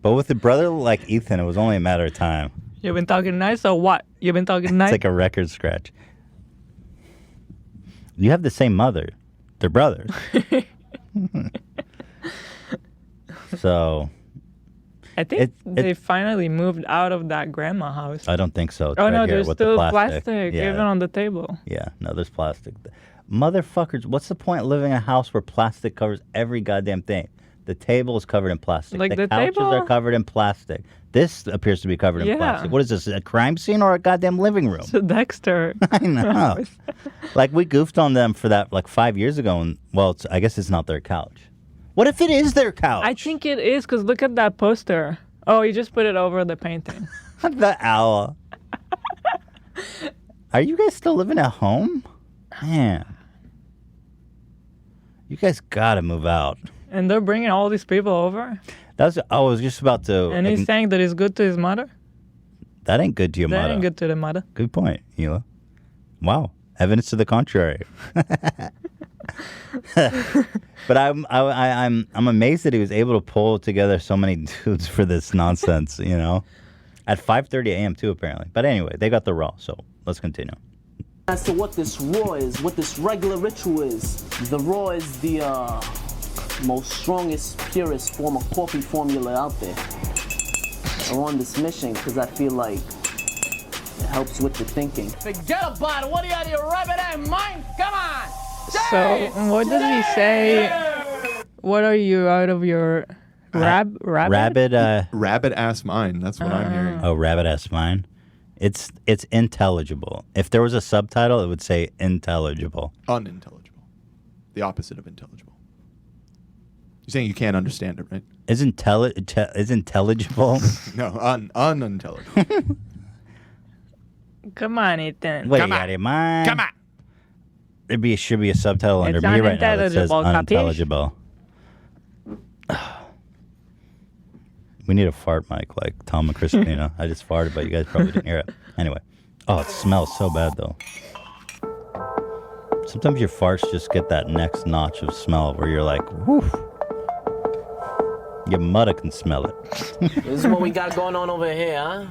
But with a brother like Ethan, it was only a matter of time. You've been talking nice or what? You've been talking nice. It's like a record scratch. You have the same mother. They're brothers. So I think they finally moved out of that grandma house. I don't think so. It's Oh right no, here there's with the still plastic. plastic Yeah. even on the table. Yeah, no, there's plastic. Motherfuckers, what's the point of living in a house where plastic covers every goddamn thing? The table is covered in plastic. Like the couches table? are covered in plastic. This appears to be covered in Yeah. plastic. What is this, a crime scene or a goddamn living room? So Dexter. I know. Like, we goofed on them for that like 5 years ago, and, well, I guess it's not their couch. What if it is their couch? I think it is because look at that poster. Oh, you just put it over the painting. The owl. Are you guys still living at home? Man. You guys gotta move out. And they're bringing all these people over. I was just about to. And he's saying that he's good to his mother. That ain't good to your That mother. ain't good to the mother. Good point, Hila. Wow, evidence to the contrary. But I'm amazed that he was able to pull together so many dudes for this nonsense. You know, at 5:30 a.m. too, apparently. But anyway, they got the raw. So let's continue. As to what this raw is, what this regular ritual is. The raw is the most strongest, purest form of coffee formula out there. I'm on this mission because I feel like it helps with the thinking. Forget about it. What do you have your rabbit in mind? Come on. So what does he say? What are you out of your rabbit? Rabbit ass mine. That's what I'm hearing. Oh, rabbit ass mine. It's intelligible. If there was a subtitle, it would say intelligible. Unintelligible. The opposite of intelligible. You're saying you can't understand it, right? Is intelligible? No, unintelligible. Come on, Ethan. Wait, out of your mind? Come on. Should be a subtitle under It's me right now that says unintelligible, capiche? unintelligible. We need a fart mic like Tom and Christina. I just farted, but you guys probably didn't hear it. Anyway. Oh, it smells so bad, though. Sometimes your farts just get that next notch of smell where you're like, whoo. Your mother can smell it. This is what we got going on over here, huh?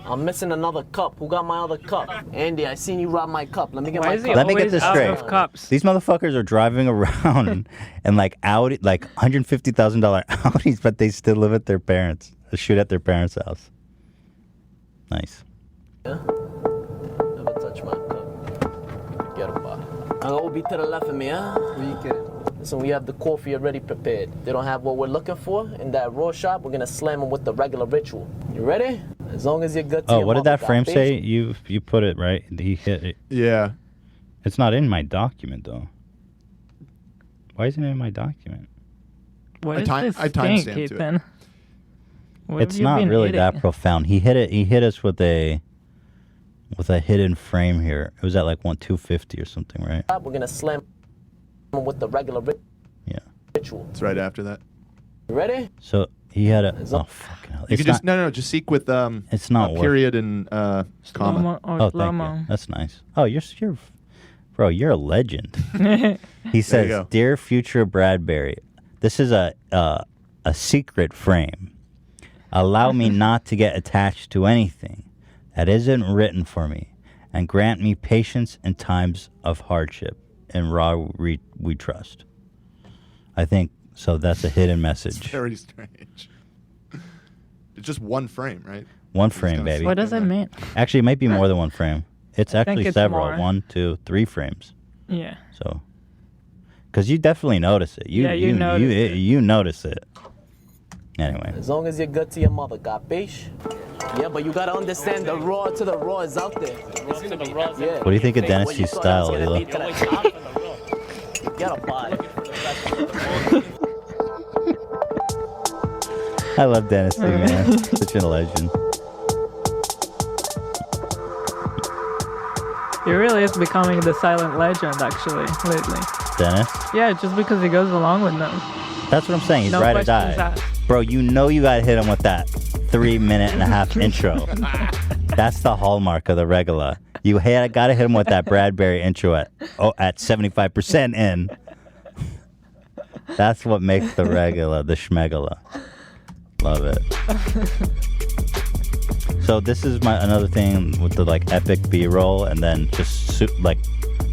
I'm missing another cup. Who got my other cup? Andy, I seen you rob my cup. Let me get my cup. Let me get this straight. These motherfuckers are driving around in like Audi, like $150,000 Audis, but they still live at their parents. They shoot at their parents' house. Nice. Yeah? Never touch my cup. Forget about it. I'll be to the left of me, huh? Listen, we have the coffee already prepared. They don't have what we're looking for in that raw shop. We're gonna slam them with the regular ritual. You ready? As long as you're good to Oh, your what did that mother, frame bitch. say? You put it right. He hit it. Yeah. It's not in my document though. Why isn't it in my document? What I is time- this I thing, timestamped it. Ethan? What It's have you not been really hitting? that profound. He hit it. He hit us with a hidden frame here. It was at like 250 or something, right? We're gonna slam them with the regular ritual. It's right after that. You ready? So he had a. Oh fucking hell! You It's could just not- no, just seek with It's not a worth- period and comma. Oh, thank you. That's nice. Oh, you're, bro, you're a legend. He says, go. "Dear future Bradberry, this is a secret frame. Allow me not to get attached to anything that isn't written for me, and grant me patience in times of hardship. In Raw, we trust." I think so. That's a hidden message. It's very strange. It's just one frame, right? One frame, baby. What does it mean? Actually, it might be more than one frame. It's I think actually it's several. more. 1, 2, 3 frames. Yeah. So, because you definitely notice it. Yeah, you notice it. You notice it. Anyway, As long as you're good to your mother, capiche? Yeah, but you gotta understand the raw to the raw is out there. Yeah. what do you think of What you Dennis' thought style, I was gonna Ela? be to the top? Get a body. I love Dennis, too, man. Such a legend. He really is becoming the silent legend, actually, lately. Dennis? Yeah, just because he goes along with them. That's what I'm saying. He's No ride or questions die. asked. Bro, you know you gotta hit him with that 3.5-minute intro. That's the hallmark of the regular. You gotta hit him with that Bradberry intro at 75% in. That's what makes the regular the schmegula. Love it. So this is another thing with the like epic B-roll, and then just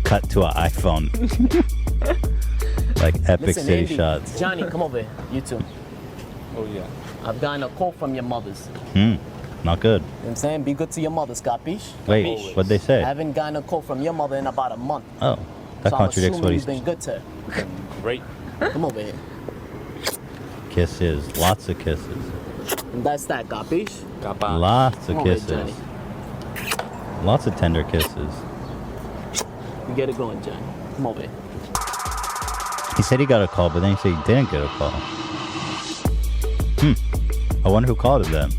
cut to an iPhone. Like epic Listen, city Andy, shots. Johnny, come over here. You too. Oh, yeah. I've gotten a call from your mothers. Not good. You know what I'm saying? Be good to your mothers, capiche? Wait, what'd they I say? haven't gotten a call from your mother in about a month. Oh, that so contradicts I'm what assuming he's. you've been good to her. Great. Come over here. Kisses, lots of kisses. And that's that, capiche? Lots of Come over here, kisses. Johnny. Lots of tender kisses. You get it going, Johnny. Come over here. He said he got a call, but then he said he didn't get a call. I wonder who called him then.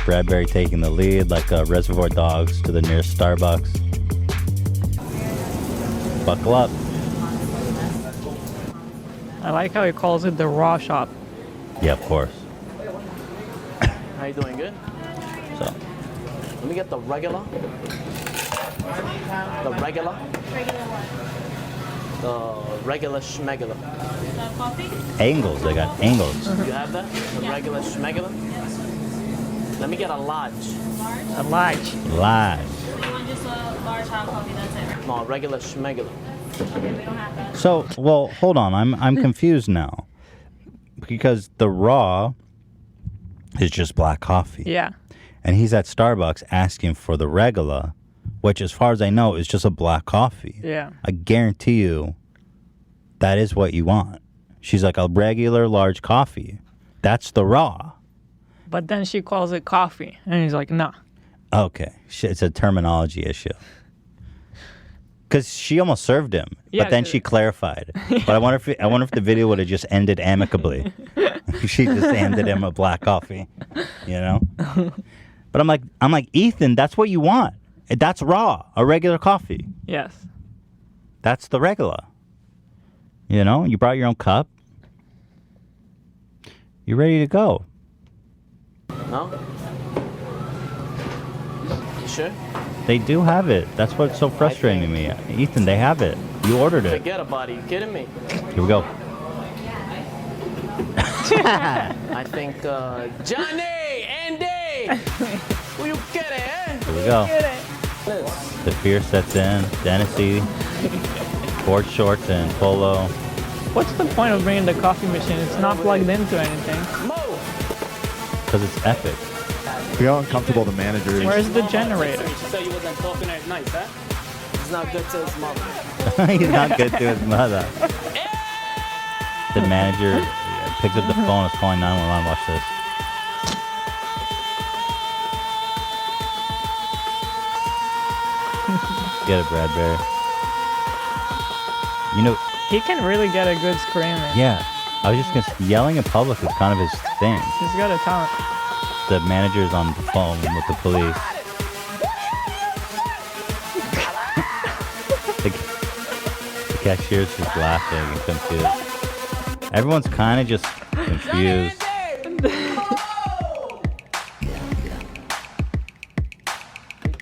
Bradberry taking the lead like Reservoir Dogs to the nearest Starbucks. Buckle up. I like how he calls it the raw shop. Yeah, of course. How you doing? Good? So, Let me get the regular. The regular. The regular schmegular. angles. They got angles. You have that? The regular schmegular? Let me get a large. A large. Large. Just a large hot coffee, that's it. No, a regular schmegular. Okay, we don't have that. So, well, hold on. I'm confused now. Because the raw is just black coffee. Yeah. And he's at Starbucks asking for the regular, which as far as I know is just a black coffee. Yeah. I guarantee you that is what you want. She's like, a regular large coffee. That's the raw. But then she calls it coffee. And he's like, nah. Okay. It's a terminology issue. Because she almost served him, Yeah, but then 'cause- she clarified. But I wonder if the video would have just ended amicably. She just handed him a black coffee, you know. But I'm like Ethan, that's what you want. That's raw, a regular coffee. Yes. That's the regular. You know, you brought your own cup. You ready to go? No? You sure? They do have it. That's what's so frustrating to me. Ethan, they have it. You ordered it. Forget about it. You kidding me? Here we go. I think Johnny, Andy, who you kidding, eh? Here we go. The fear sets in. Dynasty, board shorts and polo. What's the point of bringing the coffee machine? It's not plugged into anything. Because it's epic. See how uncomfortable the manager is. Where's the generator? She said you wasn't talking at night, huh? He's not good to his mother. He's not good to his mother. The manager picks up the phone, is calling 911. Watch this. Get it, Bradberry. You know, He can really get a good screaming. yeah. I was just gonna say, yelling in public is kind of his thing. He's got a talent. The manager's on the phone with the police. The cashier's just laughing and confused. Everyone's kind of just confused.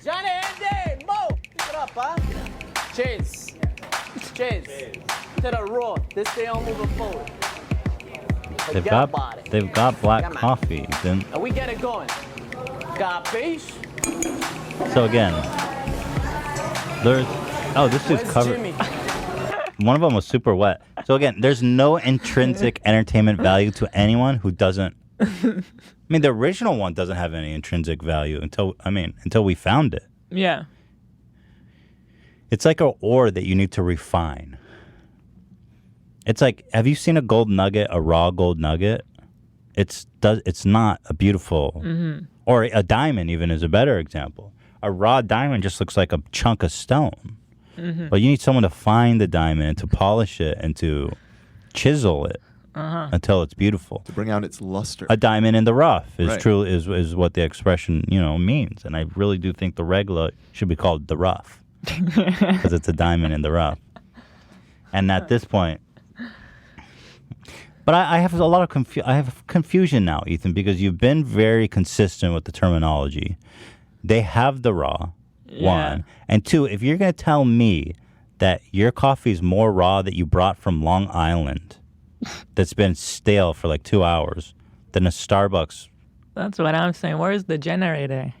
Johnny, Andy, Mo! Pick it up, huh? Chase. Chase. To the raw. This day I'm moving forward. They've got black coffee. Then And we get it going. Capiche? so again, there's this is Where's covered. Jimmy? One of them was super wet. So again, there's no intrinsic entertainment value to anyone who doesn't. I mean, the original one doesn't have any intrinsic value until we found it. Yeah. It's like an ore that you need to refine. It's like, have you seen a gold nugget, a raw gold nugget? It's not a beautiful, or a diamond even is a better example. A raw diamond just looks like a chunk of stone. But you need someone to find the diamond and to polish it and to chisel it until it's beautiful. To bring out its luster. A diamond in the rough is Right. true is what the expression means, and I really do think the regla should be called the rough because it's a diamond in the rough. And at this point, but I have a lot of confusion now, Ethan, because you've been very consistent with the terminology. They have the raw. One. And two, if you're going to tell me that your coffee is more raw that you brought from Long Island that's been stale for like 2 hours than a Starbucks. That's what I'm saying. Where's the generator?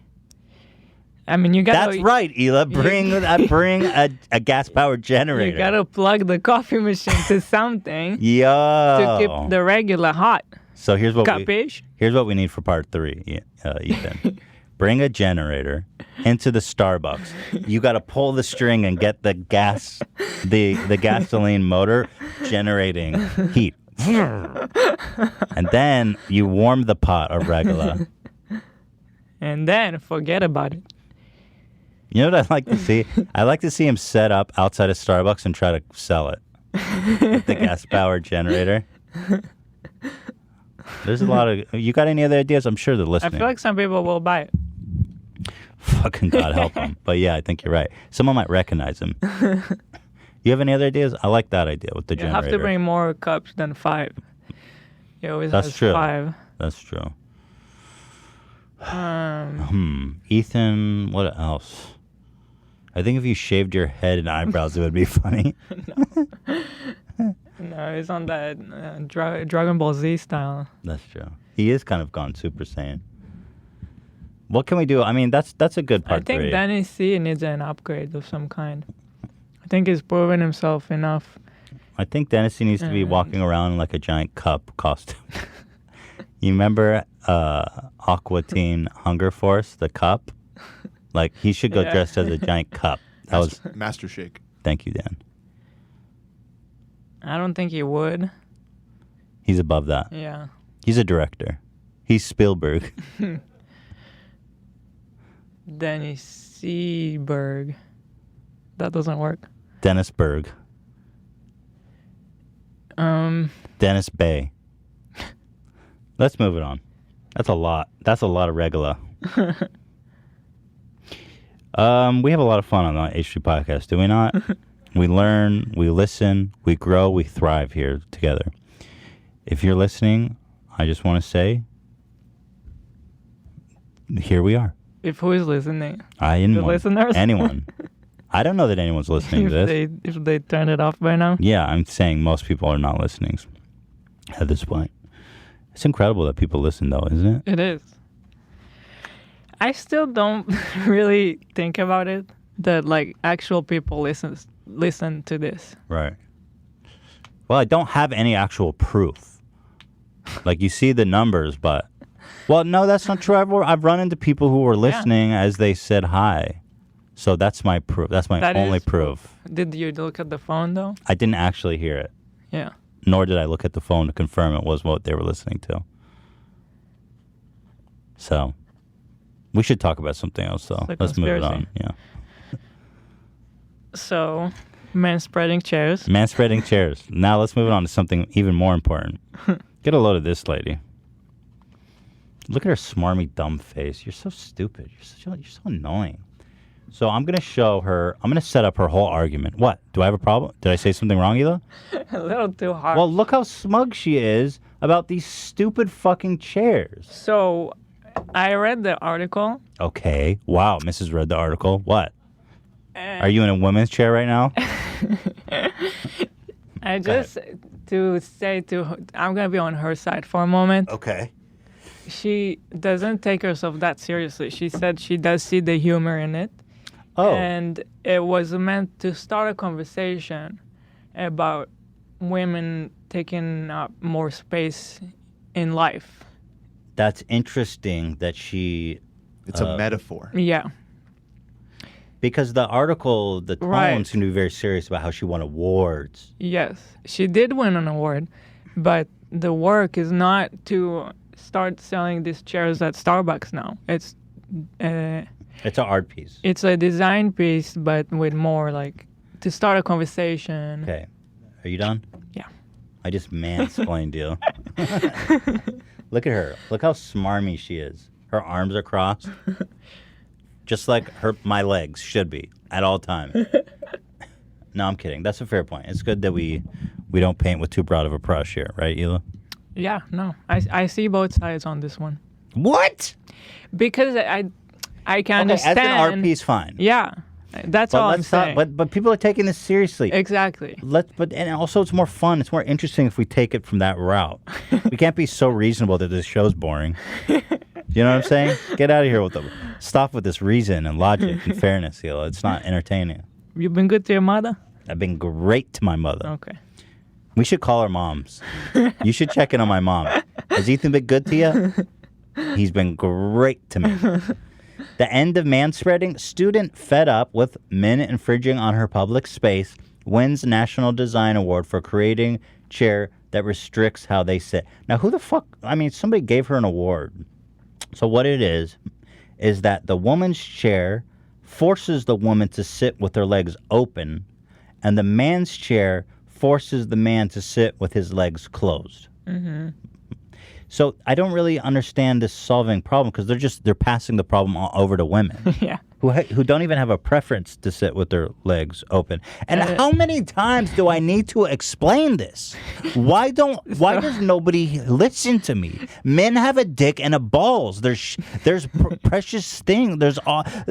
I mean, you got. That's right, Ela. Bring a gas-powered generator. You got to plug the coffee machine to something Yo. to keep the regular hot. So here's what Capiche? here's what we need for part 3, Ethan. Bring a generator into the Starbucks. You got to pull the string and get the gasoline motor generating heat. And then you warm the pot of regular. And then forget about it. You know what I like to see? I like to see him set up outside of Starbucks and try to sell it. With the gas-powered generator. There's a lot of... You got any other ideas? I'm sure they're I listening. feel like some people will buy it. Fucking God help them. But yeah, I think you're right. Someone might recognize him. You have any other ideas? I like that idea with the You generator. have to bring more cups than 5. He always That's has true. 5. That's true. Ethan, what else? I think if you shaved your head and eyebrows, it would be funny. No, he's on that Dragon Ball Z style. That's true. He is kind of gone Super Saiyan. What can we do? I mean, that's a good part. I think 3. Danny C needs an upgrade of some kind. I think he's proven himself enough. I think Dennis needs to be walking around in like a giant cup costume. You remember Aqua Teen Hunger Force, the cup? Like, he should go dressed as a giant cup. That was Master Shake. Thank you, Dan. I don't think he would. He's above that. Yeah. He's a director. He's Spielberg. Danny Seaberg. That doesn't work. Dennis Berg. Dennis Bay. Let's move it on. That's a lot. That's a lot of regula. We have a lot of fun on the H3 podcast, do we not? We learn, we listen, we grow, we thrive here together. If you're listening, I just want to say, here we are. If who is listening? Anyone. The listeners? Anyone. I don't know that anyone's listening to this. If they turned it off by now? Yeah, I'm saying most people are not listening at this point. It's incredible that people listen, though, isn't it? It is. I still don't really think about it, that like actual people listen to this. Right. Well, I don't have any actual proof. Like, you see the numbers, but... Well, no, that's not true. I've run into people who were listening as they said hi. So that's my proof. That's my only proof. Did you look at the phone, though? I didn't actually hear it. Yeah. Nor did I look at the phone to confirm it was what they were listening to. So, we should talk about something else, though. Let's move it on. Yeah. So, manspreading chairs. Manspreading chairs. Now let's move on to something even more important. Get a load of this lady. Look at her smarmy, dumb face. You're so stupid. You're so annoying. So I'm going to show her. I'm going to set up her whole argument. What? Do I have a problem? Did I say something wrong, Ela? A little too hard. Well, look how smug she is about these stupid fucking chairs. So I read the article. Okay. Wow. Mrs. read the article. What? Are you in a women's chair right now? I just to say I'm going to be on her side for a moment. Okay. She doesn't take herself that seriously. She said she does see the humor in it. Oh. And it was meant to start a conversation about women taking up more space in life. That's interesting that she... It's a metaphor. Yeah. Because the article, the tone seemed to be very serious about how she won awards. Yes. She did win an award, but the work is not to start selling these chairs at Starbucks now. It's an art piece. It's a design piece, but with more like to start a conversation. Okay. Are you done? Yeah. I just mansplained you. Look at her. Look how smarmy she is. Her arms are crossed. Just like my legs should be at all times. No, I'm kidding. That's a fair point. It's good that we don't paint with too broad of a brush here, right, Ela? Yeah, no. I see both sides on this one. What? Because I can understand. As an art piece, fine. Yeah. That's all I'm saying. But people are taking this seriously. Exactly. And also it's more fun. It's more interesting if we take it from that route. We can't be so reasonable that this show's boring. You know what I'm saying? Get out of here with them. Stop with this reason and logic and fairness, Ela. It's not entertaining. You've been good to your mother? I've been great to my mother. Okay. We should call our moms. You should check in on my mom. Has Ethan been good to you? He's been great to me. The end of manspreading. Student fed up with men infringing on her public space wins National Design Award for creating chair that restricts how they sit. Now, who the fuck? I mean, somebody gave her an award. So what it is that the woman's chair forces the woman to sit with her legs open, and the man's chair forces the man to sit with his legs closed. Mm-hmm. So I don't really understand this solving problem because they're passing the problem over to women. Yeah. Who don't even have a preference to sit with their legs open. And how many times do I need to explain this? Why does nobody listen to me? Men have a dick and a balls. There's precious things. There's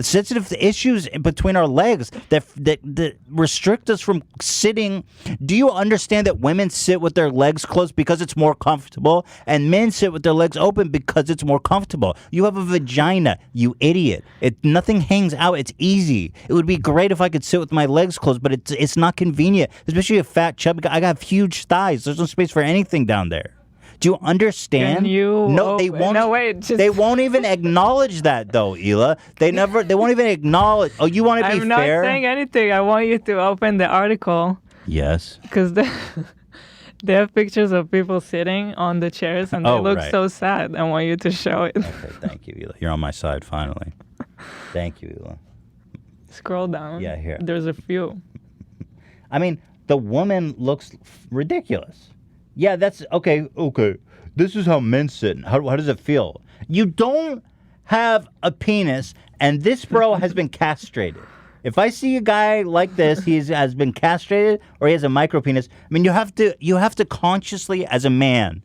sensitive issues between our legs that restrict us from sitting. Do you understand that women sit with their legs closed because it's more comfortable, and men sit with their legs open because it's more comfortable? You have a vagina, you idiot. Nothing hangs out. It's easy. It would be great if I could sit with my legs closed, but it's not convenient, especially a fat chubby guy. I got huge thighs. There's no space for anything down there. Do you understand? They won't. No, wait. They won't even acknowledge that, though, Ela. They won't even acknowledge. Oh, you want to be fair? I'm not saying anything. I want you to open the article. Yes. Because they have pictures of people sitting on the chairs, and they look so sad. I want you to show it. Okay, thank you, Ela. You're on my side, finally. Thank you, Ela. Scroll down. Yeah, here. There's a few. I mean, the woman looks ridiculous. Yeah, that's okay. This is how men sit. How does it feel? You don't have a penis, and this bro has been castrated. If I see a guy like this, he has been castrated or he has a micro penis. I mean, you have to consciously, as a man,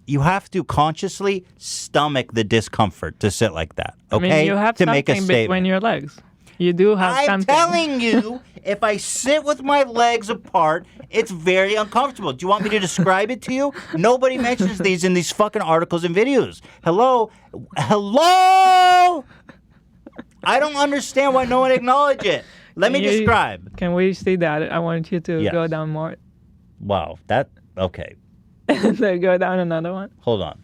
you have to consciously stomach the discomfort to sit like that. Okay, I mean, you have to something make a statement. between your legs. You do have I'm something. telling you, if I sit with my legs apart, it's very uncomfortable. Do you want me to describe it to you? Nobody mentions these in these fucking articles and videos. Hello? I don't understand why no one acknowledged it. Let me describe. Can we see that? I want you to go down more. Wow, okay. Then go down another one. Hold on.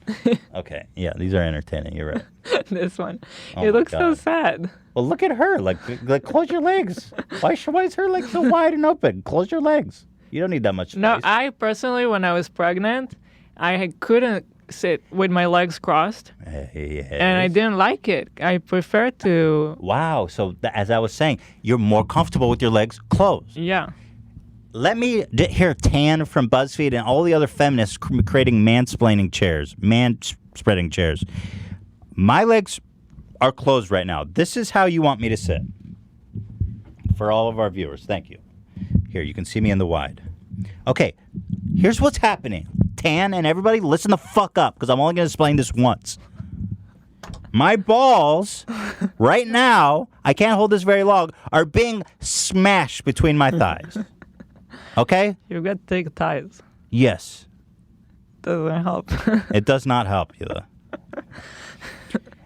Okay, yeah, these are entertaining. You're right. This one. Oh It my looks so God. sad. Well, look at her. Like close your legs. Why is her leg so wide and open? Close your legs. You don't need that much space. No, I personally, when I was pregnant, I couldn't sit with my legs crossed. And I didn't like it. I prefer to... Wow. So as I was saying, you're more comfortable with your legs closed. Yeah. Let me hear Tan from BuzzFeed and all the other feminists creating mansplaining chairs, manspreading chairs. My legs are closed right now. This is how you want me to sit. For all of our viewers, thank you. Here, you can see me in the wide. Okay, here's what's happening. Tan and everybody, listen the fuck up, because I'm only going to explain this once. My balls, right now, I can't hold this very long, are being smashed between my thighs. Okay? You got thick thighs. Yes. Doesn't help. It does not help you, though.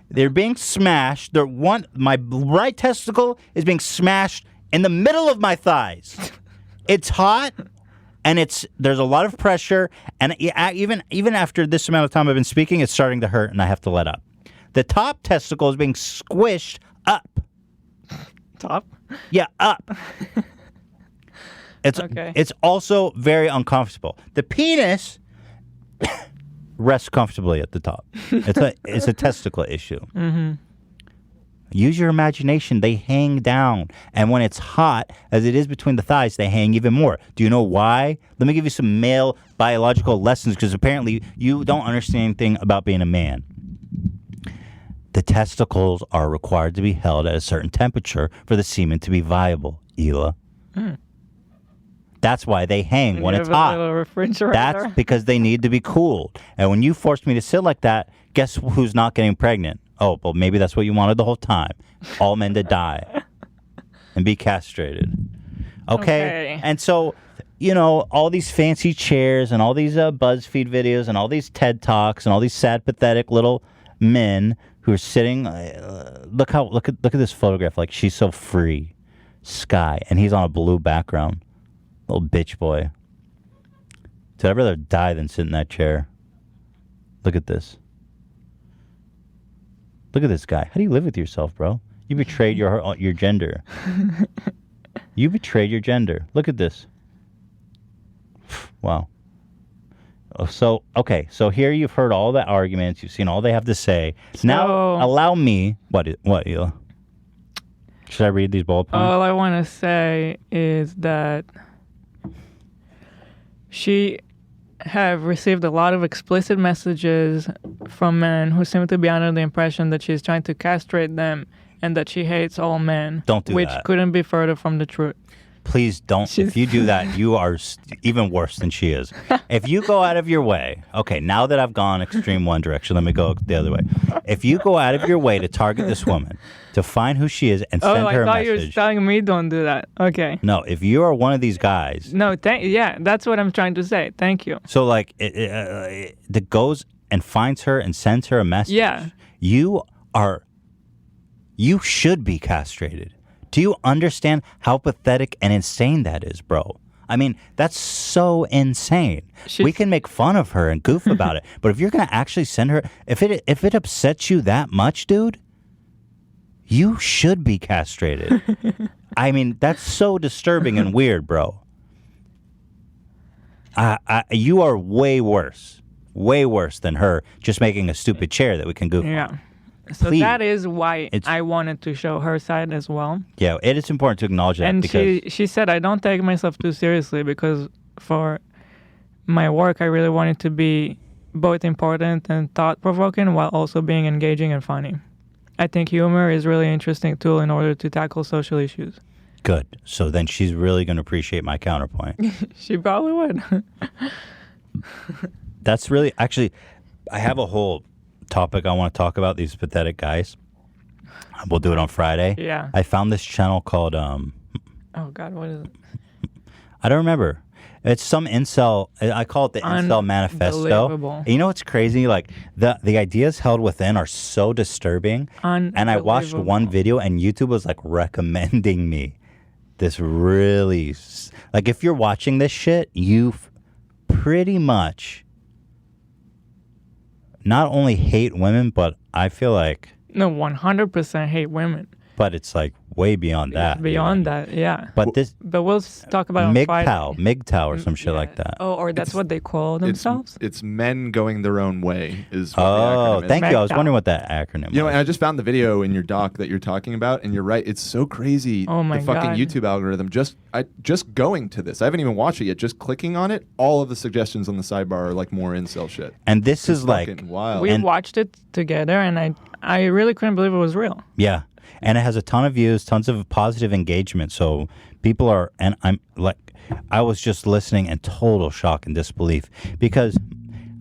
They're being smashed. My right testicle is being smashed in the middle of my thighs. It's hot, and there's a lot of pressure, and even after this amount of time I've been speaking, it's starting to hurt, and I have to let up. The top testicle is being squished up. Top? Yeah, up. It's also very uncomfortable. The penis rests comfortably at the top. It's a testicle issue. Mm-hmm. Use your imagination. They hang down. And when it's hot, as it is between the thighs, they hang even more. Do you know why? Let me give you some male biological lessons, because apparently you don't understand anything about being a man. The testicles are required to be held at a certain temperature for the semen to be viable, Hila. That's why they hang when You it's have a hot. little refrigerator. That's because they need to be cooled. And when you forced me to sit like that, guess who's not getting pregnant? Oh, well, maybe that's what you wanted the whole time. All men to die and be castrated. Okay? And so, all these fancy chairs and all these BuzzFeed videos and all these TED Talks and all these sad, pathetic little men who are sitting. Look at this photograph. Like, she's so free. Sky. And he's on a blue background. Little bitch boy. Dude, I'd rather die than sit in that chair. Look at this. Look at this guy. How do you live with yourself, bro? You betrayed your gender. You betrayed your gender. Look at this. Wow. So here you've heard all the arguments. You've seen all they have to say. Now, allow me... What, Hila? Should I read these bullet points? All I want to say is that she have received a lot of explicit messages from men who seem to be under the impression that she's trying to castrate them and that she hates all men. Don't do which that. Couldn't be further from the truth. Please don't. If you do that, you are even worse than she is. If you go out of your way, okay, now that I've gone extreme one direction, let me go the other way. If you go out of your way to target this woman, to find who she is and send her a I thought you were message. telling me don't do that. Okay. No, if you are one of these guys. No, that's what I'm trying to say. Thank you. So, like, that goes and finds her and sends her a message. Yeah. You should be castrated. Do you understand how pathetic and insane that is, bro? I mean, that's so insane. We can make fun of her and goof about it, but if you're going to actually send her, if it upsets you that much, dude, you should be castrated. I mean, that's so disturbing and weird, bro. You are way worse than her just making a stupid chair that we can goof on. So Please. that is why I wanted to show her side as well. Yeah, it is important to acknowledge that. And because she said, I don't take myself too seriously because for my work, I really want it to be both important and thought-provoking while also being engaging and funny. I think humor is a really interesting tool in order to tackle social issues. Good. So then she's really going to appreciate my counterpoint. She probably would. That's really, actually, I have a whole topic I want to talk about, these pathetic guys. We'll do it on Friday. Yeah. I found this channel called Oh God, what is it? I don't remember. It's some incel. I call it the incel manifesto. Unbelievable. You know what's crazy? Like the ideas held within are so disturbing. And I watched one video, and YouTube was like recommending me this really, like, if you're watching this shit, you pretty much not only hate women, but I feel like No, 100% hate women. but it's like way beyond that. Beyond that, yeah. But this, But we'll talk about it on Friday. MGTOW or some shit like that. Oh, or that's what they call themselves? It's men going their own way. Is what Oh, the acronym is. thank you. I was wondering what that acronym You know, was. and I just found the video in your doc that you're talking about, and you're right. It's so crazy. Oh my the fucking God. YouTube algorithm. Just going to this. I haven't even watched it yet. Just clicking on it, all of the suggestions on the sidebar are like more incel shit. And this It's is like fucking wild. We watched it together, and I really couldn't believe it was real. Yeah. And it has a ton of views, tons of positive engagement. So people are, and I'm like, I was just listening in total shock and disbelief because,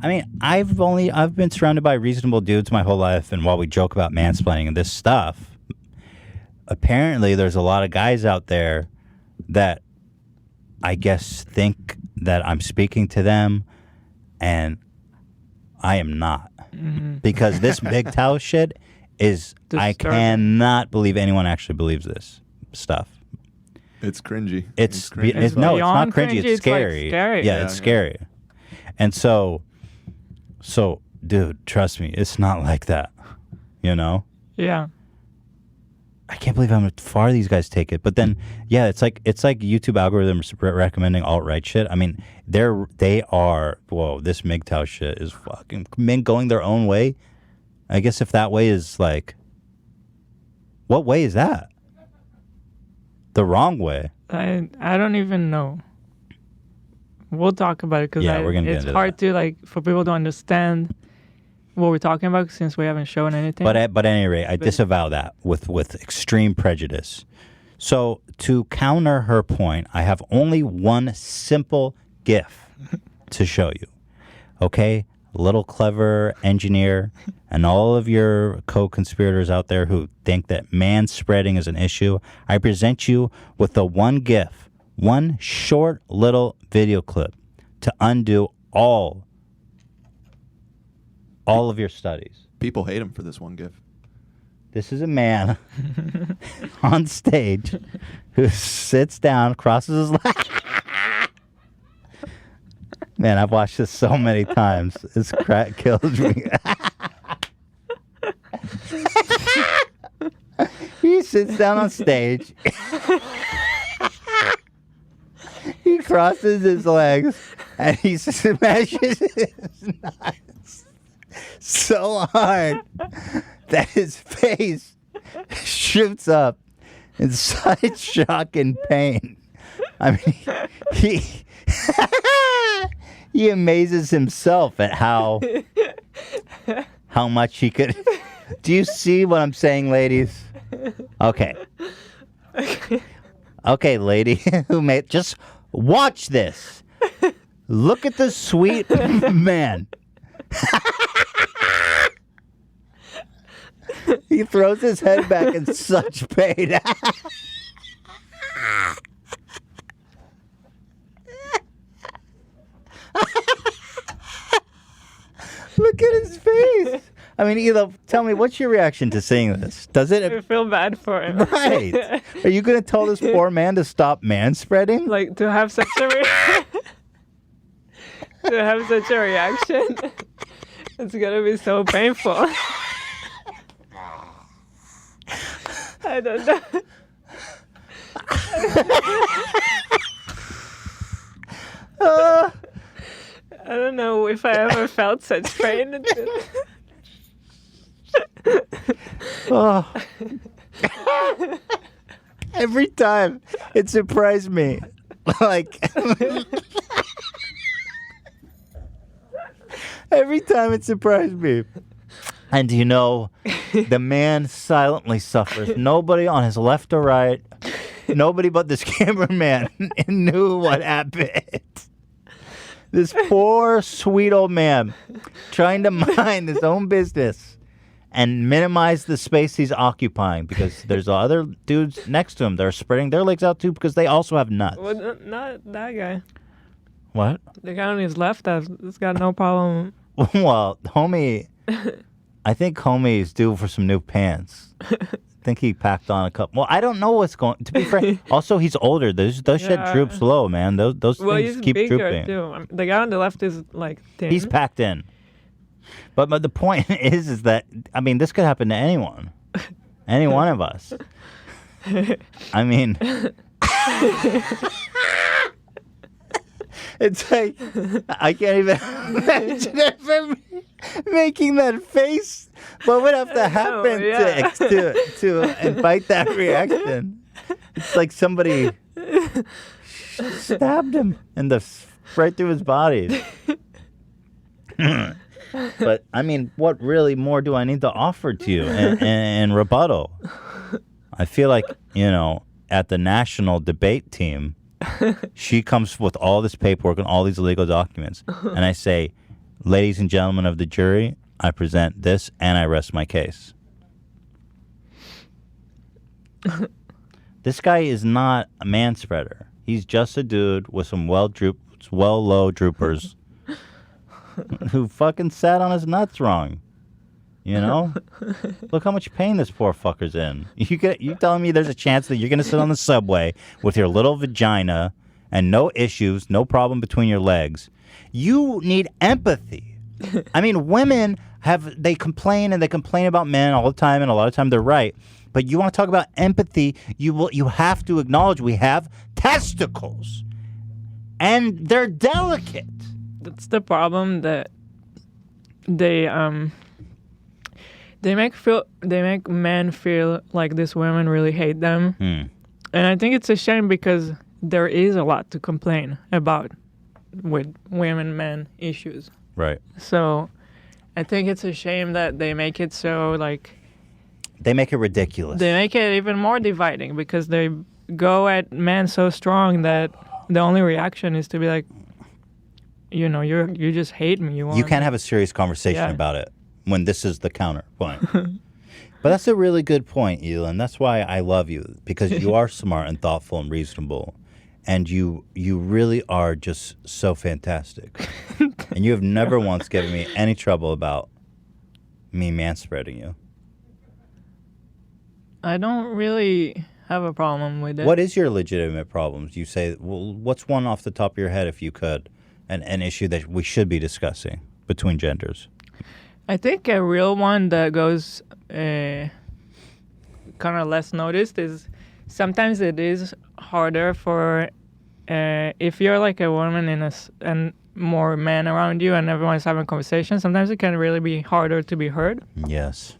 I mean, I've been surrounded by reasonable dudes my whole life. And while we joke about mansplaining and this stuff, apparently there's a lot of guys out there that I guess think that I'm speaking to them, and I am not. Because this MGTOW shit is, I cannot believe anyone actually believes this stuff. It's cringy. It's cringy. no, it's not beyond cringy. cringy, It's it's, like, scary. scary. Yeah, Yeah, it's yeah. scary. And so, dude, trust me, it's not like that. You know? Yeah. I can't believe how far these guys take it. But then, yeah, it's like YouTube algorithms recommending alt-right shit. I mean, they are. Whoa, this MGTOW shit is fucking men going their own way. I guess if that way is like, what way is that? The wrong way. I don't even know. We'll talk about it because Yeah, we're gonna get it's into hard to like for people to understand what we're talking about since we haven't shown anything. But at any rate, I disavow that with extreme prejudice. So to counter her point, I have only one simple GIF to show you. Okay? Little clever engineer and all of your co-conspirators out there who think that manspreading is an issue, I present you with the one GIF, one short little video clip to undo all of your studies. People hate him for this one GIF. This is a man on stage who sits down, crosses his legs. Man, I've watched this so many times. This crack kills me. He sits down on stage. He crosses his legs and he smashes his nuts so hard that his face shoots up in such shock and pain. I mean, he amazes himself at how much he could. Do you see what I'm saying, ladies? Okay. Okay, lady who made, just watch this. Look at the sweet man. He throws his head back in such pain. Look at his face. I mean, Ela, tell me, what's your reaction to seeing this? Does it? I feel bad for him. Right. Are you going to tell this poor man to stop manspreading? Like, to have such a to have such a reaction, it's gonna be so painful. I don't know. I don't know if I ever felt such pain. Oh. Every time it surprised me. Like, every time it surprised me. And you know, the man silently suffers. Nobody on his left or right, nobody but this cameraman knew what happened. This poor, sweet old man trying to mind his own business and minimize the space he's occupying because there's other dudes next to him that are spreading their legs out too because they also have nuts. Well, not that guy. What? The guy on his left has got no problem. Well, homie, I think homie's due for some new pants. I think he packed on a couple. Well, I don't know what's going. To be fair, also he's older. Those shit droops low, man. Those things he's keep bigger drooping. too. The guy on the left is like thin. He's packed in. But the point is that I mean this could happen to anyone, any one of us. I mean, it's like I can't even imagine ever making that face. What would have to happen to invite that reaction? It's like somebody stabbed him in right through his body. But I mean, what really more do I need to offer to you in rebuttal? I feel like, at the national debate team, she comes with all this paperwork and all these legal documents. And I say, ladies and gentlemen of the jury, I present this and I rest my case. This guy is not a manspreader. He's just a dude with some low droopers who fucking sat on his nuts wrong. Look how much pain this poor fucker's in. You telling me there's a chance that you're gonna sit on the subway with your little vagina and no issues, no problem between your legs? You need empathy. I mean, women they complain about men all the time, and a lot of time they're right. But you want to talk about empathy? You have to acknowledge we have testicles, and they're delicate. That's the problem that they make men feel like these women really hate them. And I think it's a shame because there is a lot to complain about with women-men issues. Right. So I think it's a shame that they make it so they make it ridiculous. They make it even more dividing because they go at men so strong that the only reaction is to be like, you just hate me. You can't have a serious conversation about it when this is the counterpoint. But that's a really good point, Elon. That's why I love you, because you are smart and thoughtful and reasonable. And you really are just so fantastic. And you have never once given me any trouble about me manspreading you. I don't really have a problem with it. What is your legitimate problems? You say, well, what's one off the top of your head, if you could, an issue that we should be discussing between genders? I think a real one that goes kind of less noticed is sometimes it is harder for if you're like a woman and more men around you and everyone's having conversations, sometimes it can really be harder to be heard. Yes.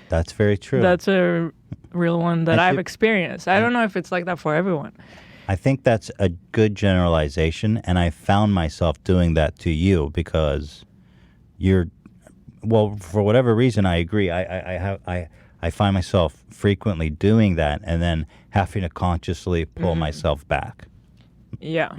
That's very true. That's a real one that I've experienced. I don't know if it's like that for everyone. I think that's a good generalization, and I found myself doing that to you because for whatever reason, I agree. I find myself frequently doing that and then having to consciously pull myself back. Yeah.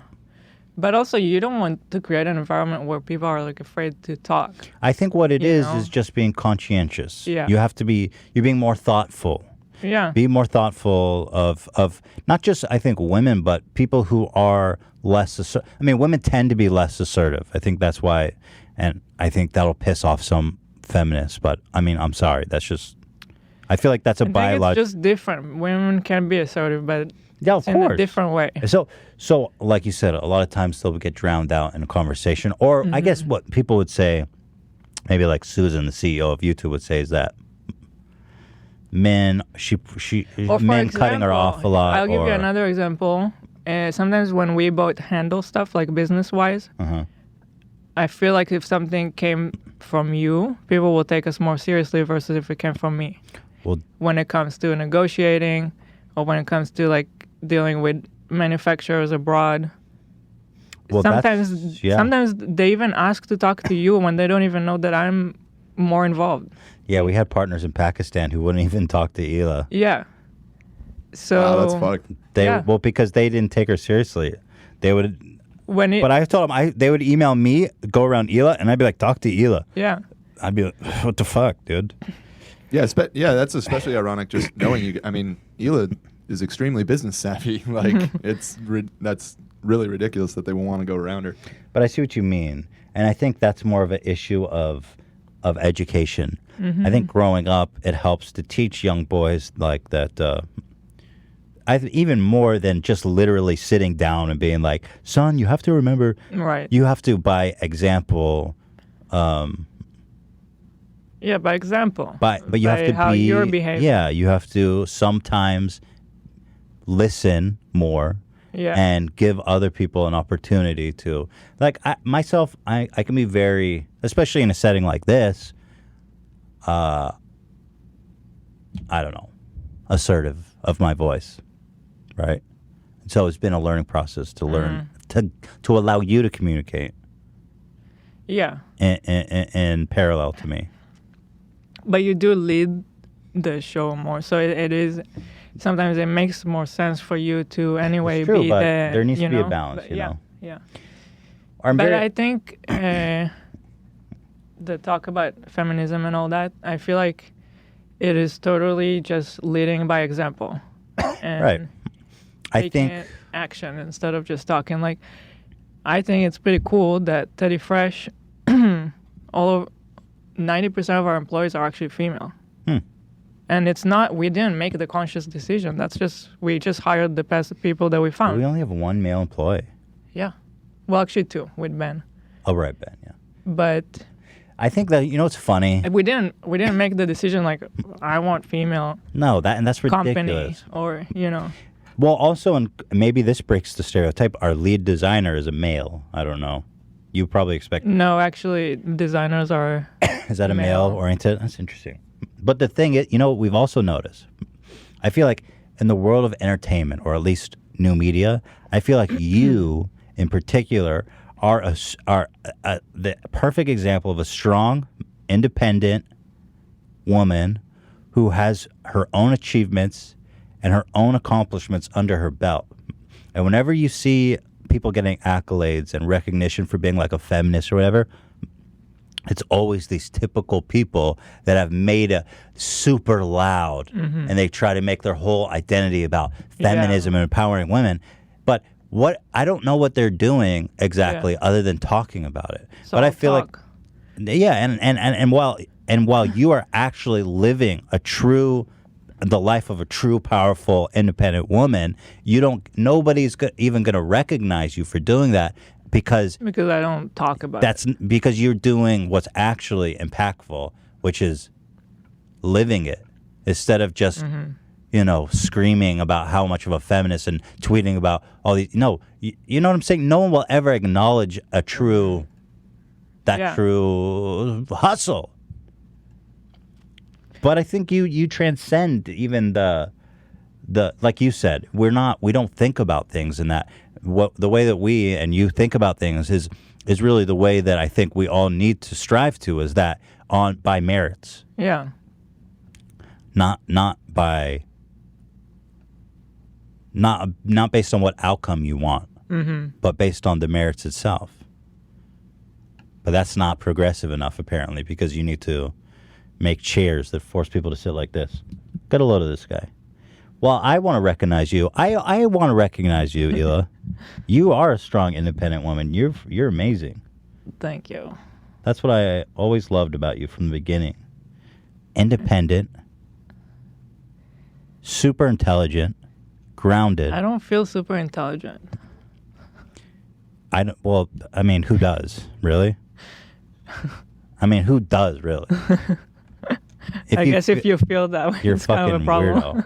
But also, you don't want to create an environment where people are like afraid to talk. I think what it is just being conscientious. Yeah. You're being more thoughtful. Yeah. Be more thoughtful of not just, I think, women, but people who are less assertive. I mean, women tend to be less assertive. I think that's why, and I think that'll piss off some feminists, but I mean, I'm sorry. That's just, I feel like that's a biological. It's just different. Women can be assertive, but of in a different way. So like you said, a lot of times they'll get drowned out in a conversation. Or I guess what people would say, maybe like Susan, the CEO of YouTube, would say is that men cutting her off a lot. I'll give you another example. Sometimes when we both handle stuff like business-wise, I feel like if something came from you, people will take us more seriously versus if it came from me. Well, when it comes to negotiating or when it comes to like dealing with manufacturers abroad, sometimes they even ask to talk to you when they don't even know that I'm more involved. Yeah, we had partners in Pakistan who wouldn't even talk to Hila. Yeah. So wow, that's fucked. Well, because they didn't take her seriously. They would But I told them they would email me, go around Hila, and I'd be like, talk to Hila. Yeah. I'd be like, what the fuck, dude? Yeah, that's especially ironic. Just knowing you. I mean, Hila is extremely business savvy. Like that's really ridiculous that they would want to go around her. But I see what you mean, and I think that's more of an issue of education. I think growing up, it helps to teach young boys like that. Even more than just literally sitting down and being like, son, you have to remember, right? You have to, by example. Yeah, by example. But you have to how you're behaving. Yeah, you have to sometimes listen more. Yeah. And give other people an opportunity to, like, I can be very, especially in a setting like this, I don't know, assertive of my voice, right? So it's been a learning process to learn, to allow you to communicate. Yeah. In parallel to me. But you do lead the show more, so it is... Sometimes it makes more sense for you to anyway it's true, be but there. There needs to be a balance, you know? Yeah. But I think the talk about feminism and all that, I feel like it is totally just leading by example. And right. I think action instead of just talking. Like, I think it's pretty cool that Teddy Fresh, 90% of our employees are actually female. And it's not, we didn't make the conscious decision. We just hired the best people that we found. We only have one male employee. Yeah. Well, actually two with Ben. Oh, right, Ben, yeah. But I think that, you know, it's funny. We didn't make the decision like, I want female. No, that's ridiculous. Company or, you know. Well, also, and maybe this breaks the stereotype, our lead designer is a male. I don't know. You probably expect. No, actually, designers are. Is that a male-oriented? That's interesting. But the thing is, you know what we've also noticed? I feel like in the world of entertainment, or at least new media, I feel like you, in particular, are the perfect example of a strong, independent woman who has her own achievements and her own accomplishments under her belt. And whenever you see people getting accolades and recognition for being like a feminist or whatever, it's always these typical people that have made it super loud, and they try to make their whole identity about feminism and empowering women. But I don't know what they're doing exactly other than talking about it. So but I feel like, and while you are actually living the life of a true, powerful, independent woman, nobody's even going to recognize you for doing that. Because I don't talk about that's it. Because you're doing what's actually impactful, which is living it, instead of just, screaming about how much of a feminist and tweeting about all these. No, you know what I'm saying? No one will ever acknowledge true hustle. But I think you transcend even the like you said, we don't think about things in that. The way that we and you think about things is really the way that I think we all need to strive to, is that by merits. Yeah. Not based on what outcome you want, but based on the merits itself. But that's not progressive enough, apparently, because you need to make chairs that force people to sit like this. Get a load of this guy. Well, I want to recognize you. I want to recognize you, Hila. You are a strong, independent woman. You're amazing. Thank you. That's what I always loved about you from the beginning. Independent, super intelligent, grounded. I don't feel super intelligent. Well, I mean, who does, really? I mean, who does, really? I guess if you feel that way, you're it's kind of a problem.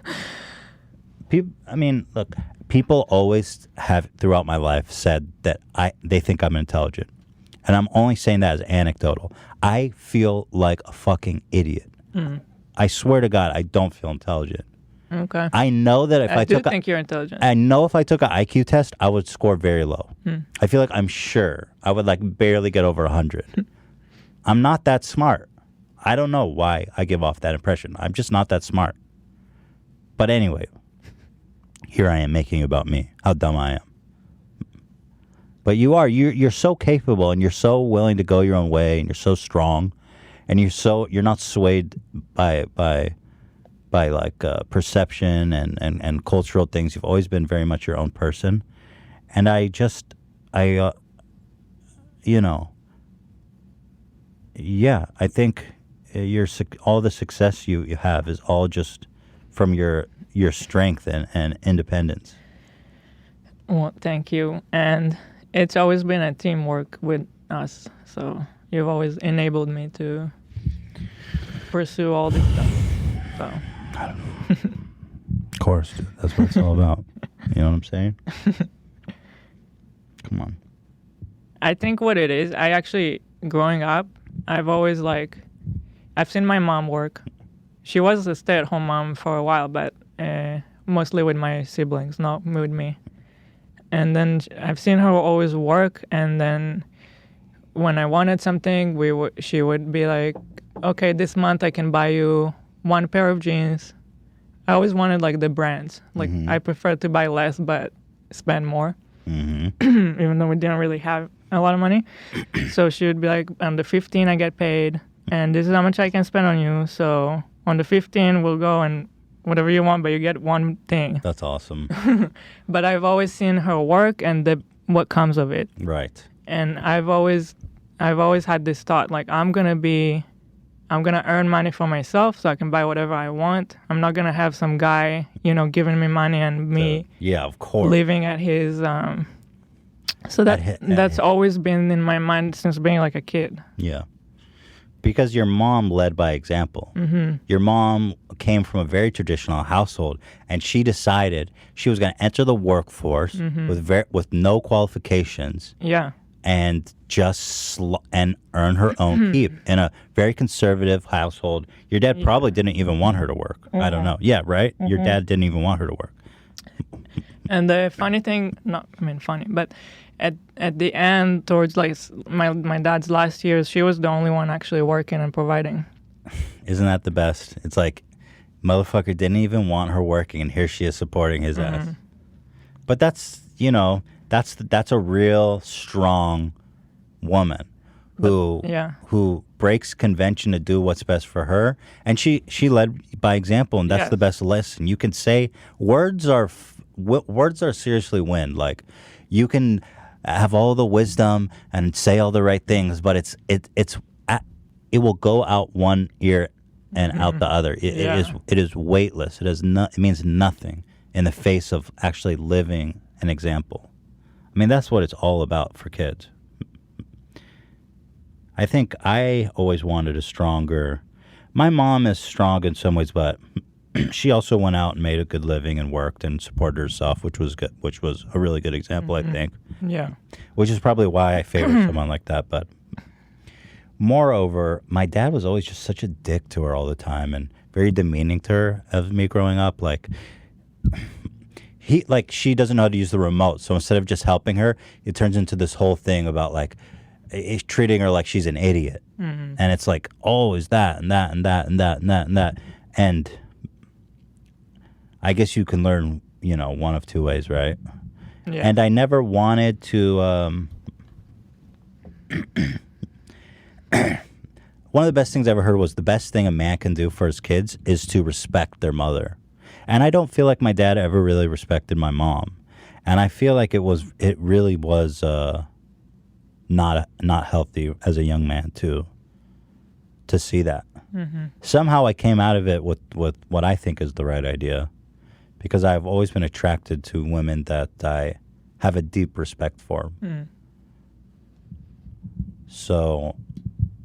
Weirdo. Look, people always have throughout my life said that they think I'm intelligent. And I'm only saying that as anecdotal. I feel like a fucking idiot. I swear to God, I don't feel intelligent. Okay. I know that if I think you're intelligent. I know if I took an IQ test, I would score very low. I feel like I'm sure I would barely get over 100. I'm not that smart. I don't know why I give off that impression. I'm just not that smart. But anyway, here I am making about me, how dumb I am. But you're so capable, and you're so willing to go your own way, and you're so strong, and you're not swayed by like perception and cultural things. You've always been very much your own person, and I think all the success you have is all just from your strength and independence. Well, thank you. And it's always been a teamwork with us. So you've always enabled me to pursue all this stuff. So. Of course, dude. That's what it's all about. You know what I'm saying? Come on. I think what it is, growing up, I've always I've seen my mom work. She was a stay-at-home mom for a while, but mostly with my siblings, not with me. And then I've seen her always work, and then when I wanted something, she would be like, okay, this month I can buy you one pair of jeans. I always wanted the brands. I prefer to buy less but spend more, even though we didn't really have a lot of money. So she would be like, on the 15th I get paid, and this is how much I can spend on you. So on the 15th we'll go and whatever you want, but you get one thing. That's awesome. But I've always seen her work and what comes of it. Right. And I've always had this thought, I'm gonna earn money for myself so I can buy whatever I want. I'm not gonna have some guy, giving me money and me of course, living at his so that's always been in my mind since being a kid. Yeah. Because your mom led by example. Mm-hmm. Your mom came from a very traditional household, and she decided she was going to enter the workforce with no qualifications. Yeah. And just and earn her own keep in a very conservative household. Your dad probably didn't even want her to work. I don't know. Yeah, right? Your dad didn't even want her to work. And the funny thing, funny, but at the end, towards my dad's last years, she was the only one actually working and providing. Isn't that the best? It's motherfucker didn't even want her working, and here she is supporting his ass. But that's that's a real strong woman who breaks convention to do what's best for her, and she led by example, and that's the best lesson. You can say words are seriously wind. You can have all the wisdom and say all the right things, but it will go out one ear and out the other. It is weightless. It means nothing in the face of actually living an example. That's what it's all about for kids. I think I always wanted a stronger. My mom is strong in some ways, but she also went out and made a good living and worked and supported herself, which was good, which was a really good example, I think. Yeah. Which is probably why I favor someone like that. But moreover, my dad was always just such a dick to her all the time and very demeaning to her of me growing up. She doesn't know how to use the remote, so instead of just helping her, it turns into this whole thing about treating her like she's an idiot. And it's is that and that and that and that and that and that. And I guess you can learn, one of two ways, right? Yeah. And I never wanted to. One of the best things I ever heard was the best thing a man can do for his kids is to respect their mother. And I don't feel like my dad ever really respected my mom. And I feel like it really was not healthy as a young man to see that. Somehow I came out of it with what I think is the right idea, because I've always been attracted to women that I have a deep respect for. So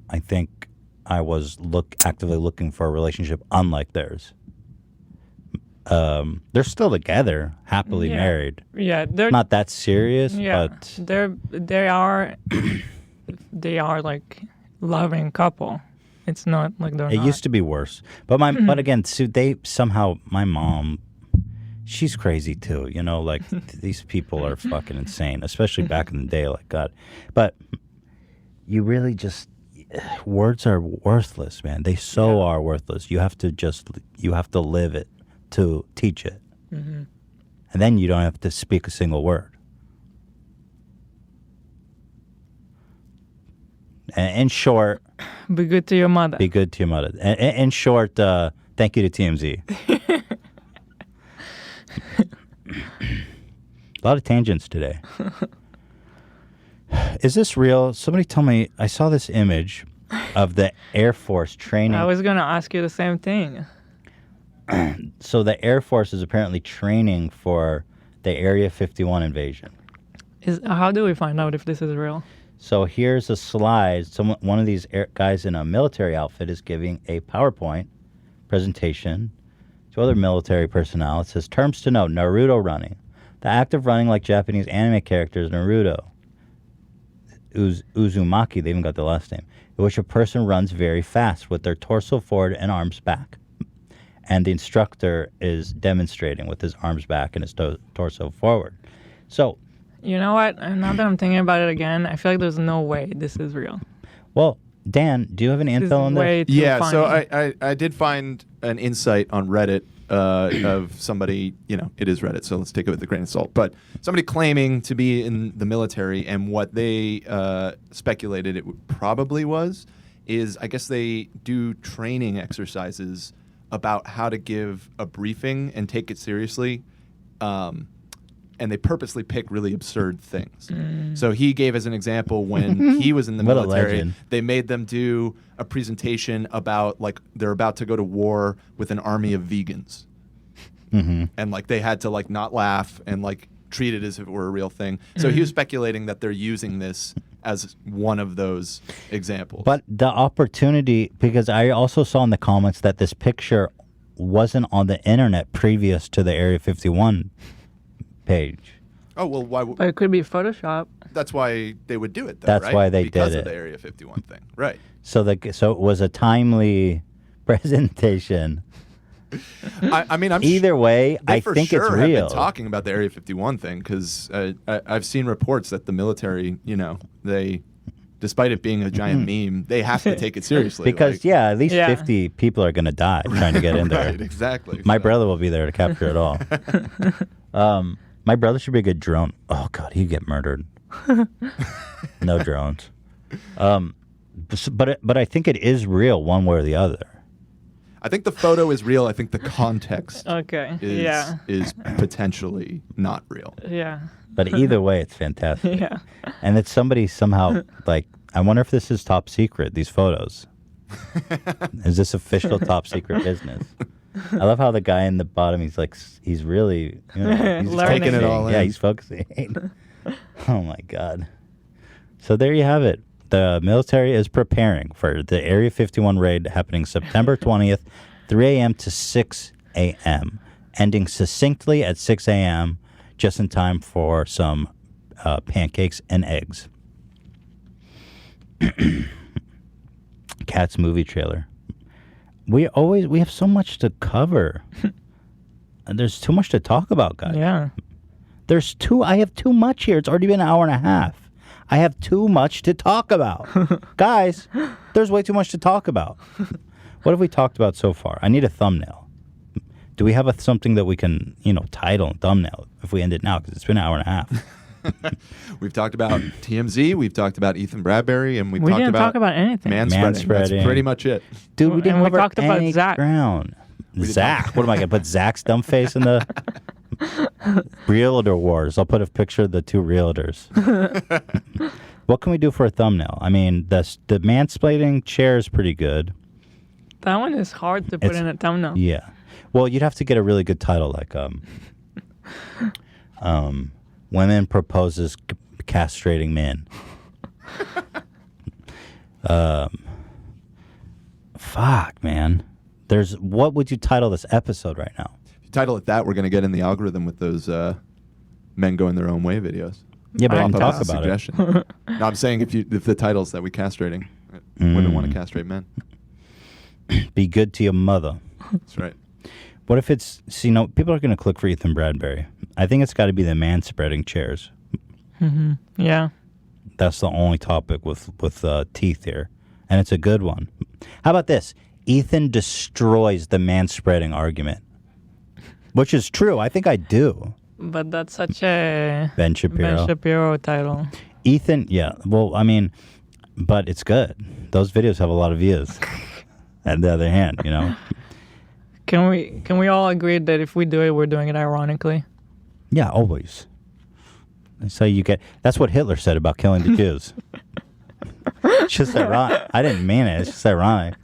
I think I was actively looking for a relationship unlike theirs. They're still together, happily married. Yeah, they're not that serious. Yeah, but they are loving couple. It's not like they're. It not. used to be worse, but but again, my mom, she's crazy too. These people are fucking insane, especially back in the day. God, but you really just. Words are worthless, man. They are worthless. You have to live it to teach it. And then you don't have to speak a single word. In short, Be good to your mother. be good to your mother. In short, thank you to TMZ. A lot of tangents today. Is this real? Somebody tell me. I saw this image of the Air Force training. I was going to ask you the same thing. So the Air Force is apparently training for the Area 51 invasion. How do we find out if this is real? So here's a slide. One of these guys in a military outfit is giving a PowerPoint presentation to other military personnel. It says, terms to know, Naruto running. The act of running like Japanese anime characters, Naruto. Uzumaki, they even got the last name, in which a person runs very fast with their torso forward and arms back. And the instructor is demonstrating with his arms back and his torso forward. So, you know what? Now that I'm thinking about it again, I feel like there's no way this is real. Well, Dan, do you have any info on this? Yeah, so I did find an insight on Reddit of somebody, it is Reddit, so let's take it with a grain of salt. But somebody claiming to be in the military, and what they speculated it probably is I guess they do training exercises about how to give a briefing and take it seriously. And they purposely pick really absurd things. So he gave as an example when he was in the What a military, legend. they made them do a presentation about they're about to go to war with an army of vegans. Mm-hmm. And they had to not laugh and treat it as if it were a real thing. So he was speculating that they're using this as one of those examples. But the opportunity, because I also saw in the comments that this picture wasn't on the internet previous to the Area 51 page. Oh, well, why But it could be Photoshop. That's why they would do it, though, That's right? why they because did of it. the Area 51 thing. Right. So it was a timely presentation. I mean, either way, they I for think sure it's have real. been talking about the Area 51 thing because I've seen reports that the military, they, despite it being a giant meme, they have to take it seriously. Because, at least 50 people are going to die trying to get in there. Right, exactly. My brother will be there to capture it all. My brother should be a good drone. Oh, God, he'd get murdered. No drones. But I think it is real one way or the other. I think the photo is real. I think the context is potentially not real. Yeah. But either way, it's fantastic. Yeah. And it's somebody somehow, I wonder if this is top secret, these photos. Is this official top secret business? I love how the guy in the bottom, he's really, he's taking it all in. Yeah, he's focusing. Oh, my God. So there you have it. The military is preparing for the Area 51 raid happening September 20th, 3 a.m. to 6 a.m., ending succinctly at 6 a.m., just in time for some pancakes and eggs. Cats movie trailer. We have so much to cover. There's too much to talk about, guys. Yeah. I have too much here. It's already been an hour and a half. I have too much to talk about. Guys, there's way too much to talk about. What have we talked about so far? I need a thumbnail. Do we have something that we can, title and thumbnail if we end it now? Because it's been an hour and a half. We've talked about TMZ. We've talked about Ethan Bradberry, and We didn't talk about anything. Manspreading. That's pretty much it. Dude, we didn't And we cover talked about any Zach. ground. Zach? What am I going to put Zach's dumb face in the realtor wars? I'll put a picture of the two realtors. What can we do for a thumbnail? I mean, the mansplaining chair is pretty good. That one is hard to put in a thumbnail. Yeah. Well, you'd have to get a really good title like Women Proposes Castrating Men. Fuck, man. What would you title this episode right now? If you title it that, we're going to get in the algorithm with those men going their own way videos. Yeah, but I can Pop talk up as a about suggestion. No, I'm saying if the title's that we castrating, women want to castrate men. Be good to your mother. That's right. What if it's, people are going to click for Ethan Bradberry. I think it's got to be the manspreading chairs. Mm-hmm. Yeah. That's the only topic with teeth here. And it's a good one. How about this? Ethan destroys the manspreading argument. Which is true. I think I do. But that's such a Ben Shapiro title. Ethan, yeah. Well, I mean, but it's good. Those videos have a lot of views. On the other hand, you know. Can we all agree that if we do it, we're doing it ironically? Yeah, always. So you get. That's what Hitler said about killing the Jews. It's just ironic. I didn't mean it. It's just ironic.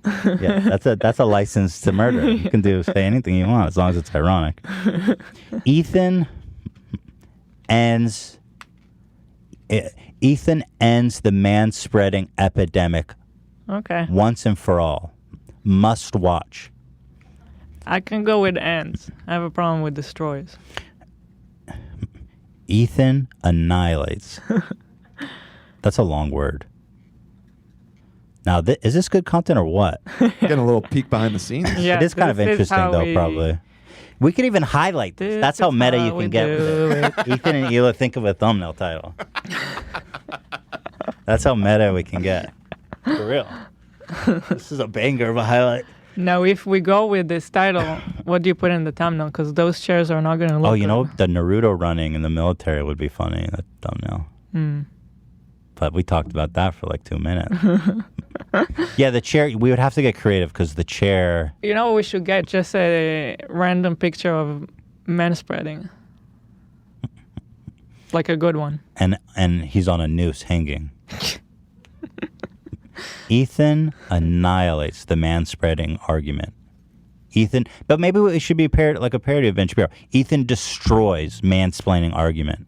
Yeah, that's a license to murder. You can say anything you want as long as it's ironic. Ethan ends the manspreading epidemic. Okay. Once and for all. Must watch. I can go with ends. I have a problem with destroys. Ethan annihilates. That's a long word. Now, is this good content or what? Getting a little peek behind the scenes. Yeah, it is kind of interesting, though, probably. We could even highlight this. That's how meta you can get with it. Ethan and Hila, think of a thumbnail title. That's how meta we can get. For real. This is a banger of a highlight. Now, if we go with this title, what do you put in the thumbnail? Because those chairs are not going to look you know, the Naruto running in the military would be funny, that thumbnail. But we talked about that for like 2 minutes. Yeah, the chair, we would have to get creative because the chair... You know, we should get just a random picture of manspreading. Like a good one. And he's on a noose hanging. Ethan annihilates the manspreading argument. But maybe it should be like a parody of Ben Shapiro. Ethan destroys mansplaining argument.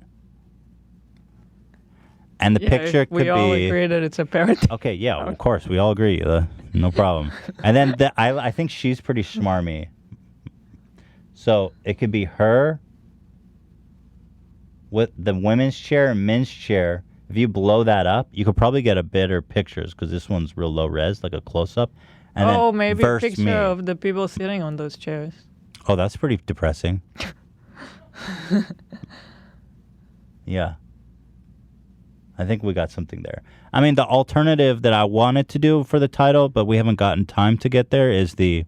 And the picture could be... we all agree that it's a parody. Okay, yeah, of course. We all agree. No problem. And then I think she's pretty smarmy. So it could be her with the women's chair and men's chair. If you blow that up, you could probably get a better pictures because this one's real low res, like a close-up. And maybe a picture of the people sitting on those chairs. Oh, that's pretty depressing. Yeah. I think we got something there. I mean, the alternative that I wanted to do for the title, but we haven't gotten time to get there, is the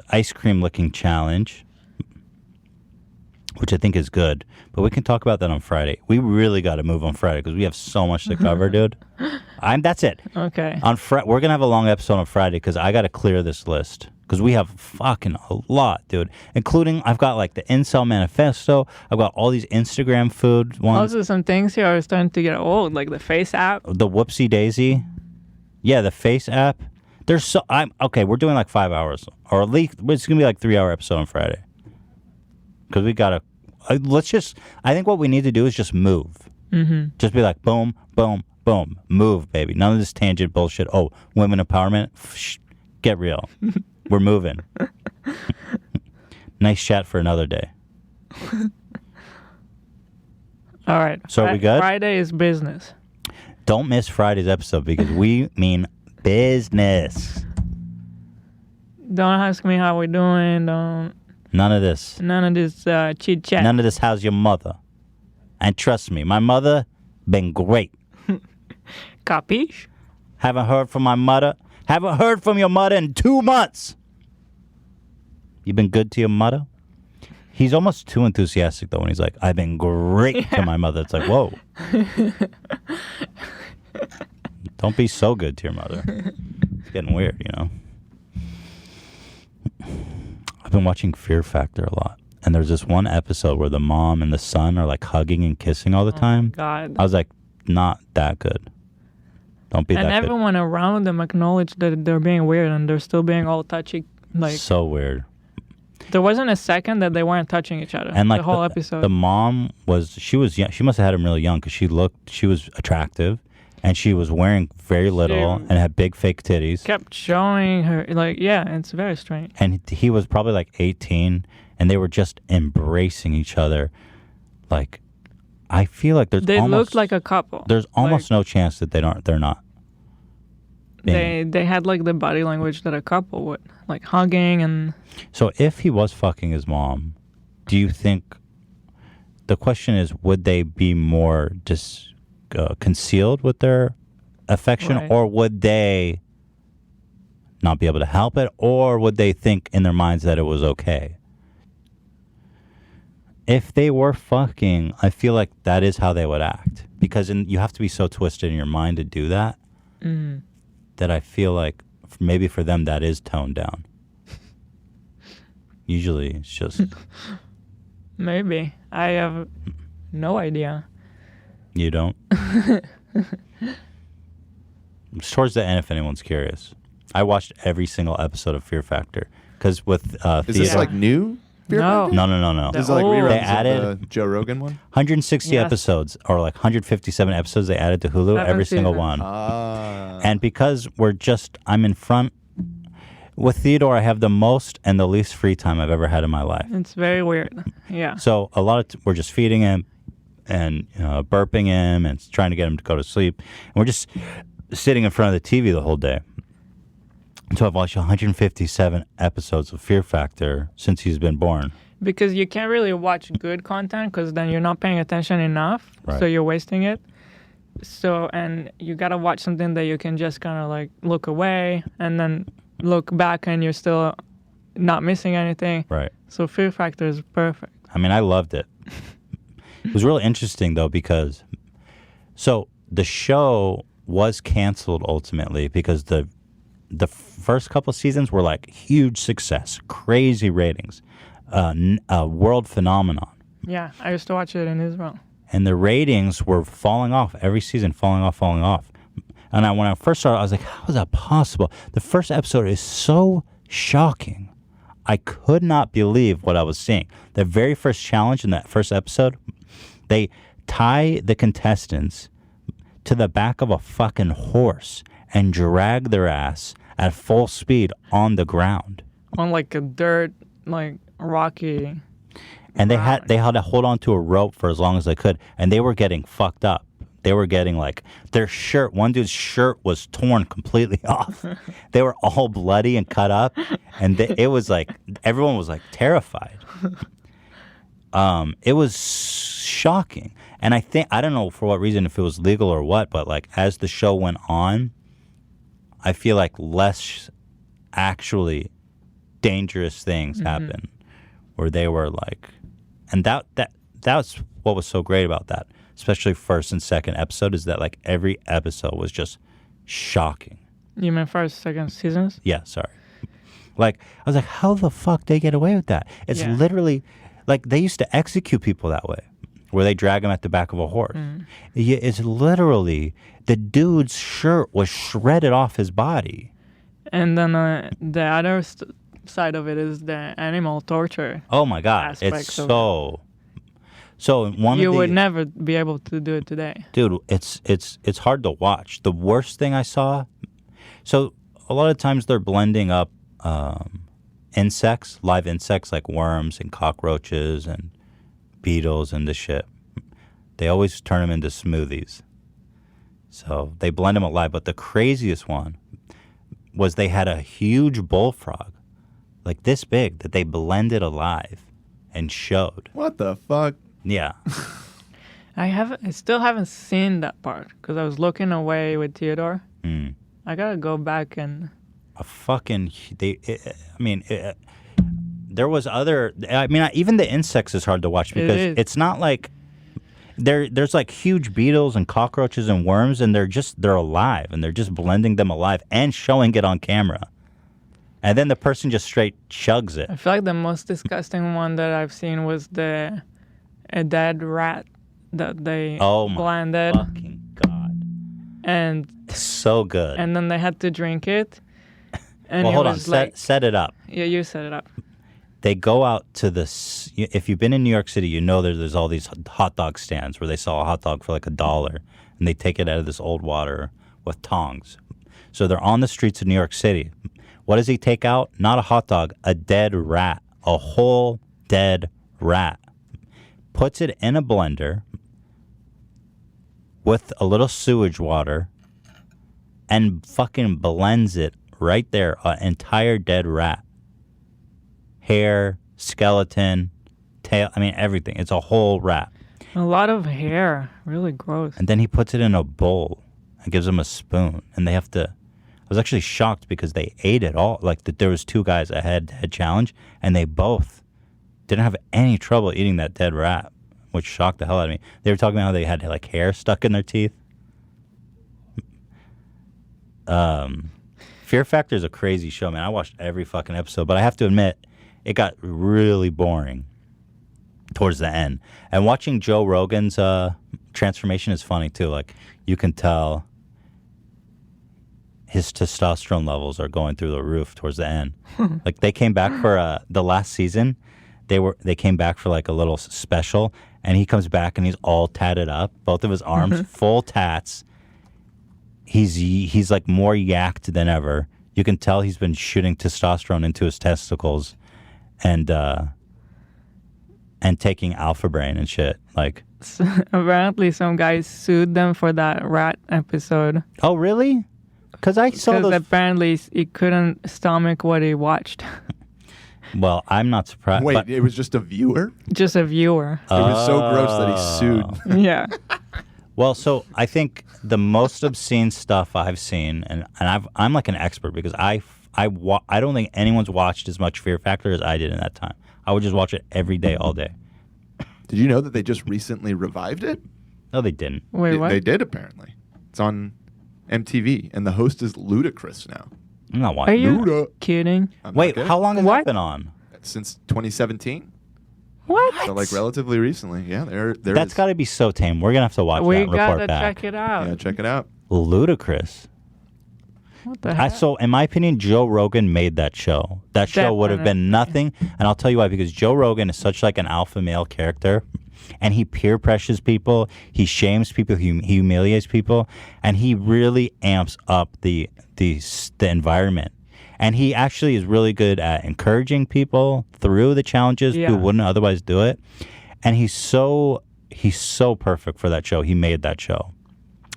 ice cream licking challenge, which I think is good. But we can talk about that on Friday. We really got to move on Friday because we have so much to cover, dude. That's it. Okay. We're going to have a long episode on Friday because I got to clear this list. Because we have fucking a lot, dude. Including, I've got like the Incel Manifesto. I've got all these Instagram food ones. Also, some things here are starting to get old, like the Face app. The Whoopsie Daisy. Yeah, the Face app. Okay, we're doing like 5 hours. Or at least, it's going to be like 3 hour episode on Friday. Because we got to, I think what we need to do is just move. Mm-hmm. Just be like, boom, boom, boom. Move, baby. None of this tangent bullshit. Oh, women empowerment. Get real. We're moving. Nice chat for another day. All right. So are we good? Friday is business. Don't miss Friday's episode because we mean business. Don't ask me how we're doing. None of this. None of this chit chat. None of this. How's your mother? And trust me, my mother been great. Capiche? Haven't heard from my mother. Haven't heard from your mother in 2 months. You been good to your mother? He's almost too enthusiastic, though, when he's like, I've been great to my mother. It's like, whoa. Don't be so good to your mother. It's getting weird, you know? I've been watching Fear Factor a lot. And there's this one episode where the mom and the son are like hugging and kissing all the time. God. I was like, not that good. Don't be that good. And everyone around them acknowledged that they're being weird and they're still being all touchy. Like, so weird. There wasn't a second that they weren't touching each other. And like the whole episode. The mom she was young. She must have had him really young because she was attractive and she was wearing very little and had big fake titties. Kept showing her, like, yeah, it's very strange. And he was probably like 18 and they were just embracing each other. Like, I feel like they looked like a couple. There's almost no chance that they're not. They had like the body language that a couple would, like hugging and. So if he was fucking his mom, do you think the question is, would they be more just concealed with their affection, right, or would they not be able to help it, or would they think in their minds that it was okay? If they were fucking, I feel like that is how they would act. Because you have to be so twisted in your mind to do that, that I feel like maybe for them that is toned down. Usually it's just... Maybe. I have no idea. You don't? It's towards the end if anyone's curious. I watched every single episode of Fear Factor. Because with Is this like new? Fear No. Factor? No. This is like reruns They of added the Joe Rogan one? 160 Yes. episodes, or like 157 episodes they added to Hulu, Seven every single seasons. one. And because I'm in front, with Theodore, I have the most and the least free time I've ever had in my life. It's very weird. Yeah. So a lot of we're just feeding him and burping him and trying to get him to go to sleep. And we're just sitting in front of the TV the whole day. So I've watched 157 episodes of Fear Factor since he's been born. Because you can't really watch good content because then you're not paying attention enough. Right. So you're wasting it. So, and you got to watch something that you can just kind of like look away and then look back and you're still not missing anything. Right. So Fear Factor is perfect. I mean, I loved it. It was really interesting, though, because... So, the show was canceled, ultimately, because the first couple seasons were, like, huge success. Crazy ratings. A world phenomenon. Yeah, I used to watch it in Israel. And the ratings were falling off. Every season, falling off. And when I first started, I was like, how is that possible? The first episode is so shocking. I could not believe what I was seeing. The very first challenge in that first episode, they tie the contestants to the back of a fucking horse and drag their ass at full speed on the ground. On like a dirt, like rocky. And they had to hold on to a rope for as long as they could, and they were getting fucked up. They were getting like their shirt. One dude's shirt was torn completely off. They were all bloody and cut up, and it was like everyone was like terrified. It was shocking, and I don't know for what reason, if it was legal or what, but like as the show went on, I feel like less actually dangerous things happened, where they were like, and that's what was so great about that. Especially first and second episode, is that like every episode was just shocking. You mean first, second seasons? Yeah, sorry. Like, I was like, how the fuck they get away with that? It's literally, like, they used to execute people that way, where they drag them at the back of a horse. It's literally, the dude's shirt was shredded off his body. And then the other side of it is the animal torture. Oh my God, it's so... So you would never be able to do it today, dude. It's hard to watch. The worst thing I saw. So a lot of times they're blending up insects, live insects like worms and cockroaches and beetles and this shit. They always turn them into smoothies. So they blend them alive. But the craziest one was they had a huge bullfrog, like this big, that they blended alive and showed. What the fuck? Yeah. I still haven't seen that part because I was looking away with Theodore. I gotta go back and there was other. I mean, even the insects is hard to watch because it's not like there's like huge beetles and cockroaches and worms, and they're alive, and they're just blending them alive and showing it on camera. And then the person just straight chugs it. I feel like the most disgusting one that I've seen was a dead rat that they blended. Fucking God. And so good. And then they had to drink it. And well, hold on. Like, set it up. Yeah, you set it up. They go out to this. If you've been in New York City, you know there's all these hot dog stands where they sell a hot dog for like $1, and they take it out of this old water with tongs. So they're on the streets of New York City. What does he take out? Not a hot dog, a dead rat, a whole dead rat. Puts it in a blender with a little sewage water and fucking blends it right there, an entire dead rat. Hair, skeleton, tail, I mean everything. It's a whole rat. A lot of hair, really gross. And then he puts it in a bowl and gives them a spoon, and they have to, I was actually shocked because they ate it all. Like there was two guys ahead challenge, and they both didn't have any trouble eating that dead rat, which shocked the hell out of me. They were talking about how they had like hair stuck in their teeth. Fear Factor is a crazy show, man. I watched every fucking episode, but I have to admit, it got really boring towards the end. And watching Joe Rogan's transformation is funny too. Like, you can tell his testosterone levels are going through the roof towards the end. Like, they came back for the last season. They came back for like a little special, and he comes back and he's all tatted up, both of his arms full tats. He's like more yacked than ever. You can tell he's been shooting testosterone into his testicles, and taking Alpha Brain and shit. Like, apparently, some guys sued them for that rat episode. Oh, really? Because I saw those. Apparently, he couldn't stomach what he watched. Well, I'm not surprised. Wait, but it was just a viewer? Just a viewer. It was so gross that he sued. Yeah. Well, so I think the most obscene stuff I've seen, and I'm like an expert because I don't think anyone's watched as much Fear Factor as I did in that time. I would just watch it every day, all day. Did you know that they just recently revived it? No, they didn't. Wait, what? They did, apparently. It's on MTV, and the host is Ludacris now. I'm not Are watching. you kidding? Wait, how long has that been on? Since 2017. What? So, like, relatively recently. Yeah, there That's is. got to be so tame. We're going to have to watch We that and report gotta back. check it out. Yeah, check it out. Ludicrous. What the heck? So, in my opinion, Joe Rogan made that show. That show would have been nothing. And I'll tell you why, because Joe Rogan is such like an alpha male character, and he peer pressures people, he shames people, he humiliates people, and he really amps up the environment. And he actually is really good at encouraging people through the challenges who wouldn't otherwise do it. And he's so perfect for that show. He made that show.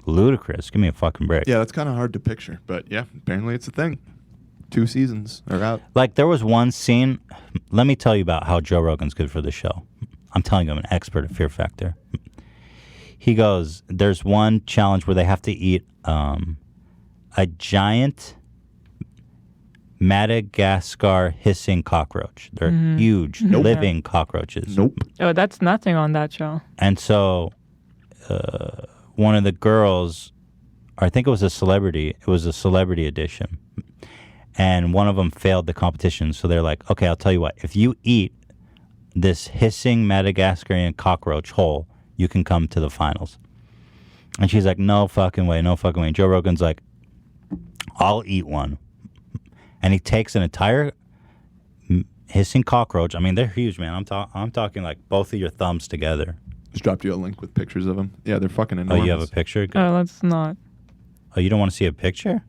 Ludicrous. Give me a fucking break. Yeah, that's kind of hard to picture, but yeah, apparently it's a thing. 2 seasons are out. Like, there was one scene. Let me tell you about how Joe Rogan's good for the show. I'm telling you, I'm an expert at Fear Factor. He goes, there's one challenge where they have to eat a giant Madagascar hissing cockroach. They're huge, living cockroaches. Nope. Oh, that's nothing on that show. And so one of the girls, or I think it was a celebrity edition, and one of them failed the competition. So they're like, okay, I'll tell you what, if you eat this hissing Madagascarian cockroach whole, you can come to the finals. And she's like, no fucking way, no fucking way. And Joe Rogan's like, I'll eat one. And he takes an entire hissing cockroach. I mean, they're huge, man. I'm talking like both of your thumbs together. Just dropped you a link with pictures of them. Yeah, they're fucking enormous. Oh, you have a picture? Oh, let's not. Oh, you don't want to see a picture?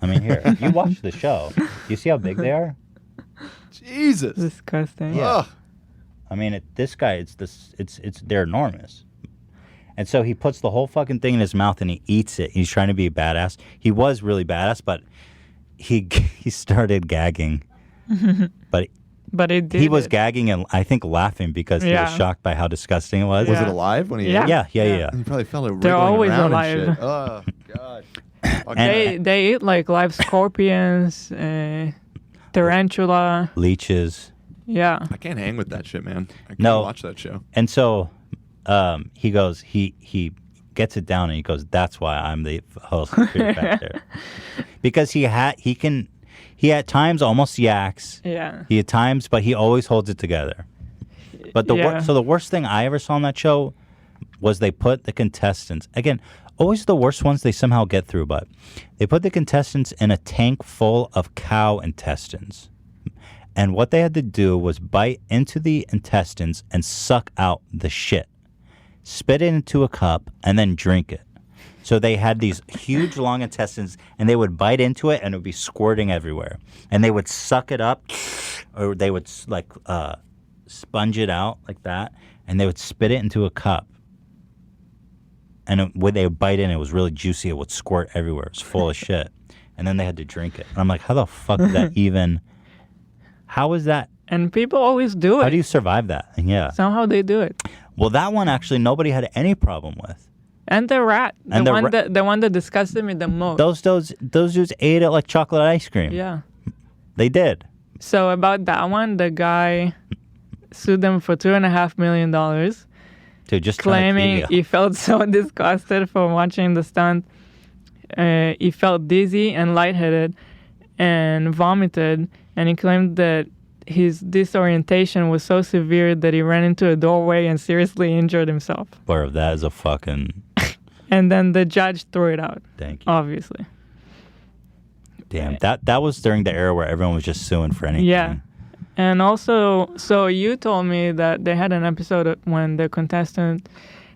I mean, here, you watch the show. You see how big they are? Jesus. Disgusting. Yeah. Ugh. I mean, they're enormous. And so he puts the whole fucking thing in his mouth and he eats it. He's trying to be badass. He was really badass, but he started gagging. But he was gagging and I think laughing because he was shocked by how disgusting it was. Was it alive when he ate? Yeah. He probably felt it They're wriggling always around alive. and shit. Oh, God. They eat like live scorpions, tarantula, leeches. Yeah. I can't hang with that shit, man. I can't watch that show. And so he goes, he gets it down and he goes, that's why I'm the host of Fear Factor. Because he at times almost yaks. Yeah. He at times, but he always holds it together. But the worst thing I ever saw on that show was they put the contestants, again, always the worst ones they somehow get through, but they put the contestants in a tank full of cow intestines. And what they had to do was bite into the intestines and suck out the shit, spit it into a cup, and then drink it. So they had these huge long intestines, and they would bite into it, and it would be squirting everywhere. And they would suck it up, or they would like sponge it out like that, and they would spit it into a cup. And when they would bite in, it was really juicy. It would squirt everywhere. It was full of shit. And then they had to drink it. And I'm like, how the fuck did that even... How is that? And people always do it. How do you survive that? And yeah. Somehow they do it. Well, that one actually nobody had any problem with. And the rat, the one that disgusted me the most. Those dudes ate it like chocolate ice cream. Yeah. They did. So about that one, the guy sued them for $2.5 million, Dude, just turn the claiming TV off. he felt so disgusted from watching the stunt. He felt dizzy and lightheaded and vomited, and he claimed that his disorientation was so severe that he ran into a doorway and seriously injured himself. Bro, that is a fucking... And then the judge threw it out. Thank you. Obviously. Damn, that was during the era where everyone was just suing for anything. Yeah. And also, so you told me that they had an episode when the contestant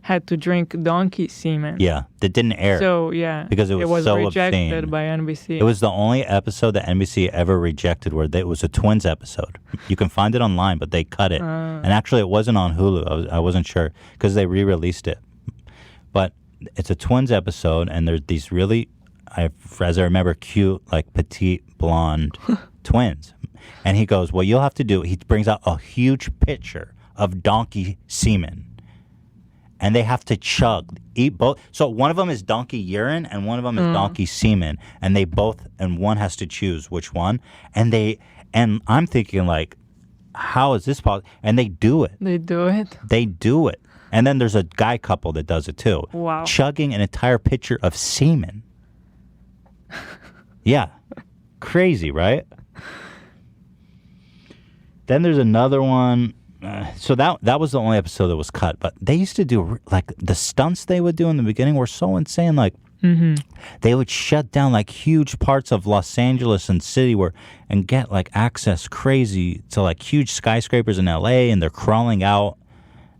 had to drink donkey semen. Yeah, that didn't air. So, yeah. Because it was so rejected obscene. by NBC. It was the only episode that NBC ever rejected where it was a twins episode. You can find it online, but they cut it. And actually, it wasn't on Hulu. I wasn't sure because they re-released it. But it's a twins episode, and there's these really, as I remember, cute, like petite blonde twins. And he goes, what you'll have to do, he brings out a huge pitcher of donkey semen. And they have to eat both. So one of them is donkey urine and one of them is donkey semen. And they both, and one has to choose which one. And I'm thinking like, how is this possible? And they do it. They do it? They do it. And then there's a guy couple that does it too. Wow. Chugging an entire pitcher of semen. Yeah. Crazy, right? Then there's another one. So that was the only episode that was cut. But they used to do, like, the stunts they would do in the beginning were so insane. Like, they would shut down, like, huge parts of Los Angeles and city and get, like, access crazy to, like, huge skyscrapers in L.A. And they're crawling out.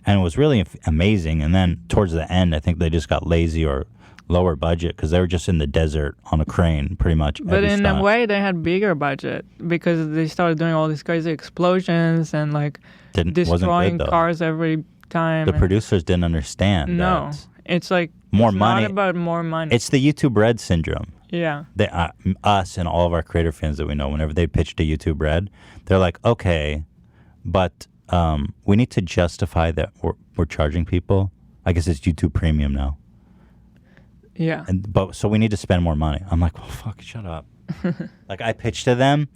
And it was really amazing. And then towards the end, I think they just got lazy or lower budget because they were just in the desert on a crane pretty much. But in a way, they had bigger budget because they started doing all these crazy explosions and like destroying cars every time. The producers didn't understand. No, it's like more it's money. Not about more money. It's the YouTube Red syndrome. Yeah. Us and all of our creator fans that we know, whenever they pitch to YouTube Red, they're like, okay, but we need to justify that we're charging people. I guess it's YouTube Premium now. Yeah. So we need to spend more money. I'm like, well, fuck, shut up. Like I pitched them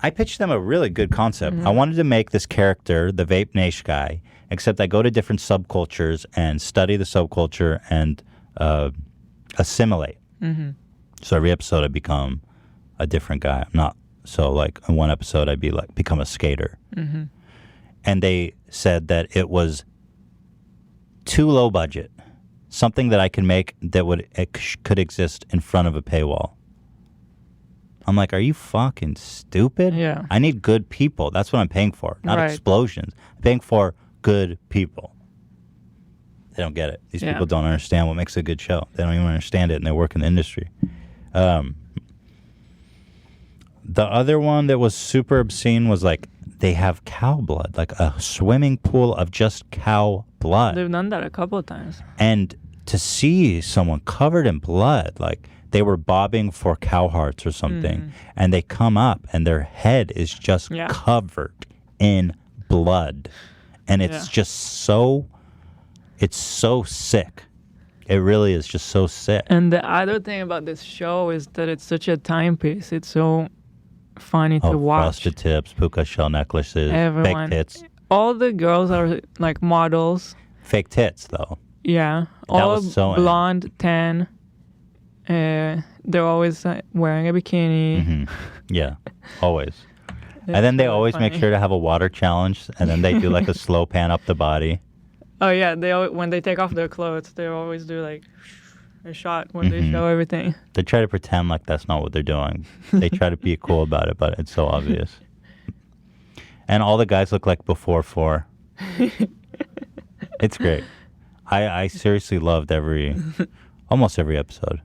a really good concept. I wanted to make this character, the Vape Nash guy, except I go to different subcultures and study the subculture and assimilate. So every episode I become a different guy. I'm not so like in one episode I'd be like become a skater. And they said that it was too low budget. Something that I can make that could exist in front of a paywall. I'm like, are you fucking stupid? Yeah. I need good people. That's what I'm paying for, not explosions. I'm paying for good people. They don't get it. These people don't understand what makes a good show. They don't even understand it, and they work in the industry. The other one that was super obscene was like they have cow blood, like a swimming pool of just cow blood. They've done that a couple of times. And to see someone covered in blood, like they were bobbing for cow hearts or something, and they come up and their head is just covered in blood. And it's just so sick. It really is just so sick. And the other thing about this show is that it's such a timepiece. It's so funny to watch. Frosted tips, puka shell necklaces, Everyone. fake tits. All the girls are like models. Fake tits, though. Yeah. All blonde, tan. They're always wearing a bikini. Yeah, always. And then they always make sure to have a water challenge, and then they do like a slow pan up the body. Oh yeah, when they take off their clothes, they always do like a shot when they show everything. They try to pretend like that's not what they're doing. They try to be cool about it, but it's so obvious. And all the guys look like before 4. It's great. I seriously loved almost every episode.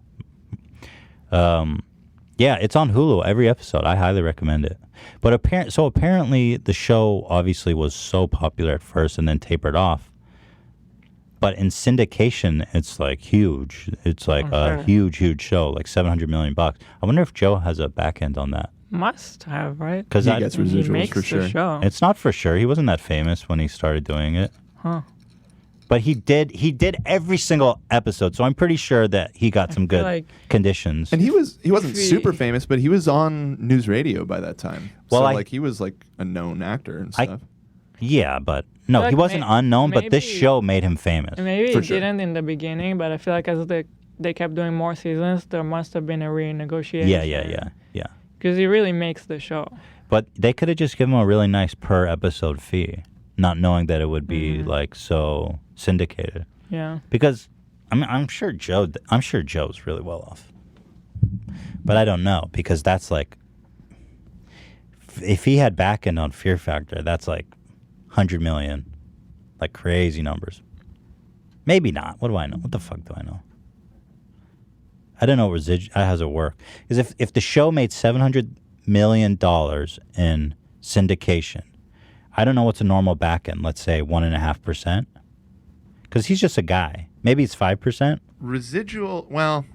Yeah, it's on Hulu, every episode. I highly recommend it. But apparently the show obviously was so popular at first and then tapered off. But in syndication, it's like huge. It's like a huge show, like $700 million. I wonder if Joe has a back end on that. Must have, right? Because he gets residuals he makes for sure. The show. It's not for sure. He wasn't that famous when he started doing it. Huh. But he did every single episode, so I'm pretty sure that he got some good conditions. And he wasn't super famous, but he was on news radio by that time. Well, so he was like a known actor and stuff. Yeah, but no, Like he wasn't unknown, but this maybe- show made him famous. Maybe it didn't in the beginning, but I feel like as they kept doing more seasons, there must have been a renegotiation. Yeah. Because he really makes the show. But they could have just given him a really nice per episode fee, not knowing that it would be like so syndicated. Yeah. Because I'm sure Joe's really well off. But I don't know, because that's like, if he had back end on Fear Factor, that's like 100 million, like crazy numbers. Maybe not. What do I know? What the fuck do I know? I don't know how does it work. Because if the show made $700 million in syndication, I don't know what's a normal back end. Let's say 1.5%. Because he's just a guy. Maybe it's 5%. Residual, well,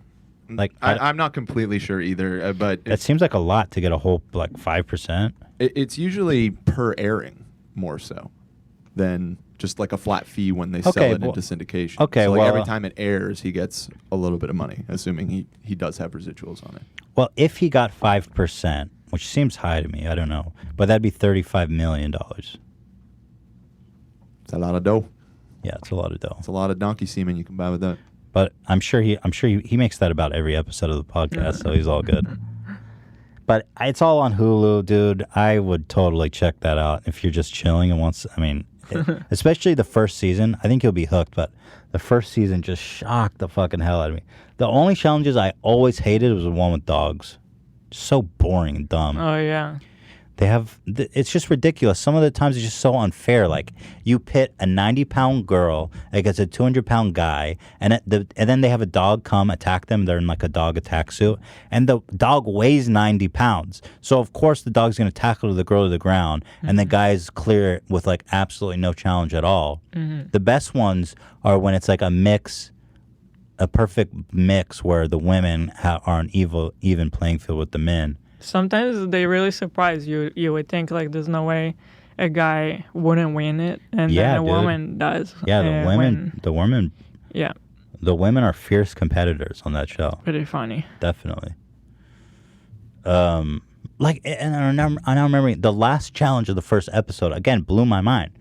like I'm not completely sure either, but that seems like a lot to get a whole like 5%. It's usually per airing more so than just like a flat fee when they sell it into syndication. Okay, so like well, every time it airs, he gets a little bit of money, assuming he does have residuals on it. Well, if he got 5%, which seems high to me, I don't know, but that'd be $35 million. It's a lot of dough. Yeah, it's a lot of dough. It's a lot of donkey semen you can buy with that. But I'm sure he makes that about every episode of the podcast, so he's all good. But it's all on Hulu, dude. I would totally check that out if you're just chilling and especially the first season. I think you'll be hooked, but the first season just shocked the fucking hell out of me. The only challenges I always hated was the one with dogs. So boring and dumb. Oh, yeah. They have, it's just ridiculous. Some of the times it's just so unfair. Like, you pit a 90-pound girl against a 200-pound guy, and then they have a dog come attack them. They're in like a dog attack suit, and the dog weighs 90 pounds. So, of course, the dog's going to tackle the girl to the ground, and the guy's clear it with like absolutely no challenge at all. The best ones are when it's like a perfect mix where the women are on even playing field with the men. Sometimes they really surprise you. You would think like there's no way a guy wouldn't win it, and then a woman does. Yeah, the women are fierce competitors on that show. Pretty funny. Definitely. And I now remember the last challenge of the first episode again blew my mind.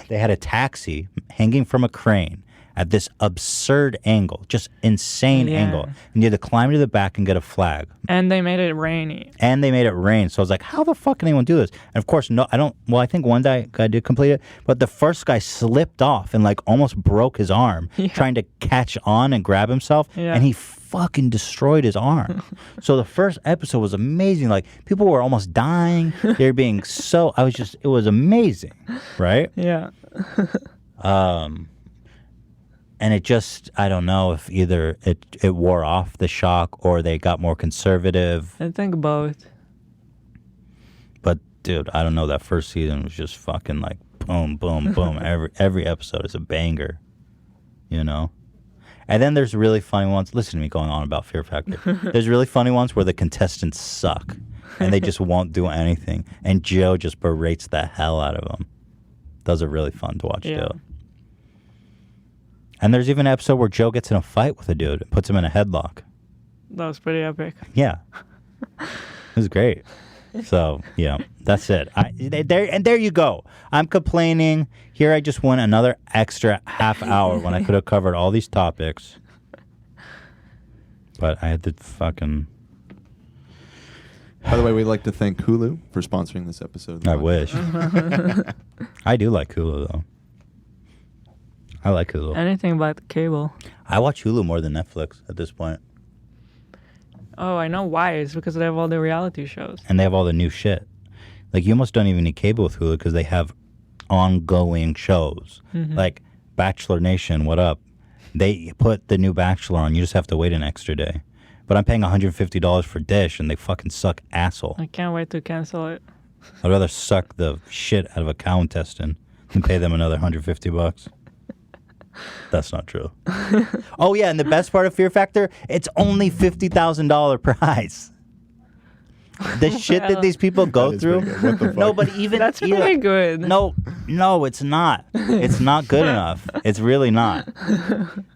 They had a taxi hanging from a crane at this absurd angle, just insane angle. And you had to climb to the back and get a flag. And they made it rainy. And they made it rain. So I was like, how the fuck can anyone do this? And of course, I think one guy did complete it, but the first guy slipped off and like almost broke his arm trying to catch on and grab himself. And he fucking destroyed his arm. So the first episode was amazing. Like, people were almost dying. They were being it was amazing. Right? Yeah. And it just, I don't know if either it wore off the shock or they got more conservative. I think both. But dude, I don't know. That first season was just fucking like boom, boom, boom. Every episode is a banger, you know? And then there's really funny ones. Listen to me going on about Fear Factor. There's really funny ones where the contestants suck and they just won't do anything. And Joe just berates the hell out of them. Those are really fun to watch, too. And there's even an episode where Joe gets in a fight with a dude and puts him in a headlock. That was pretty epic. Yeah. It was great. So, that's it. There you go. I'm complaining. Here I just went another extra half hour when I could have covered all these topics. But I had to fucking... By the way, we'd like to thank Hulu for sponsoring this episode. I wish. I do like Hulu, though. I like Hulu. Anything but cable. I watch Hulu more than Netflix at this point. Oh, I know why. It's because they have all the reality shows. And they have all the new shit. Like, you almost don't even need cable with Hulu because they have ongoing shows. Like Bachelor Nation, what up? They put the new Bachelor on. You just have to wait an extra day. But I'm paying $150 for Dish, and they fucking suck asshole. I can't wait to cancel it. I'd rather suck the shit out of a cow intestine than pay them another $150. That's not true. Oh, yeah, and the best part of Fear Factor, it's only $50,000 prize. The shit that these people go through. What the fuck? No, but even... That's pretty good. No, it's not. It's not good enough. It's really not.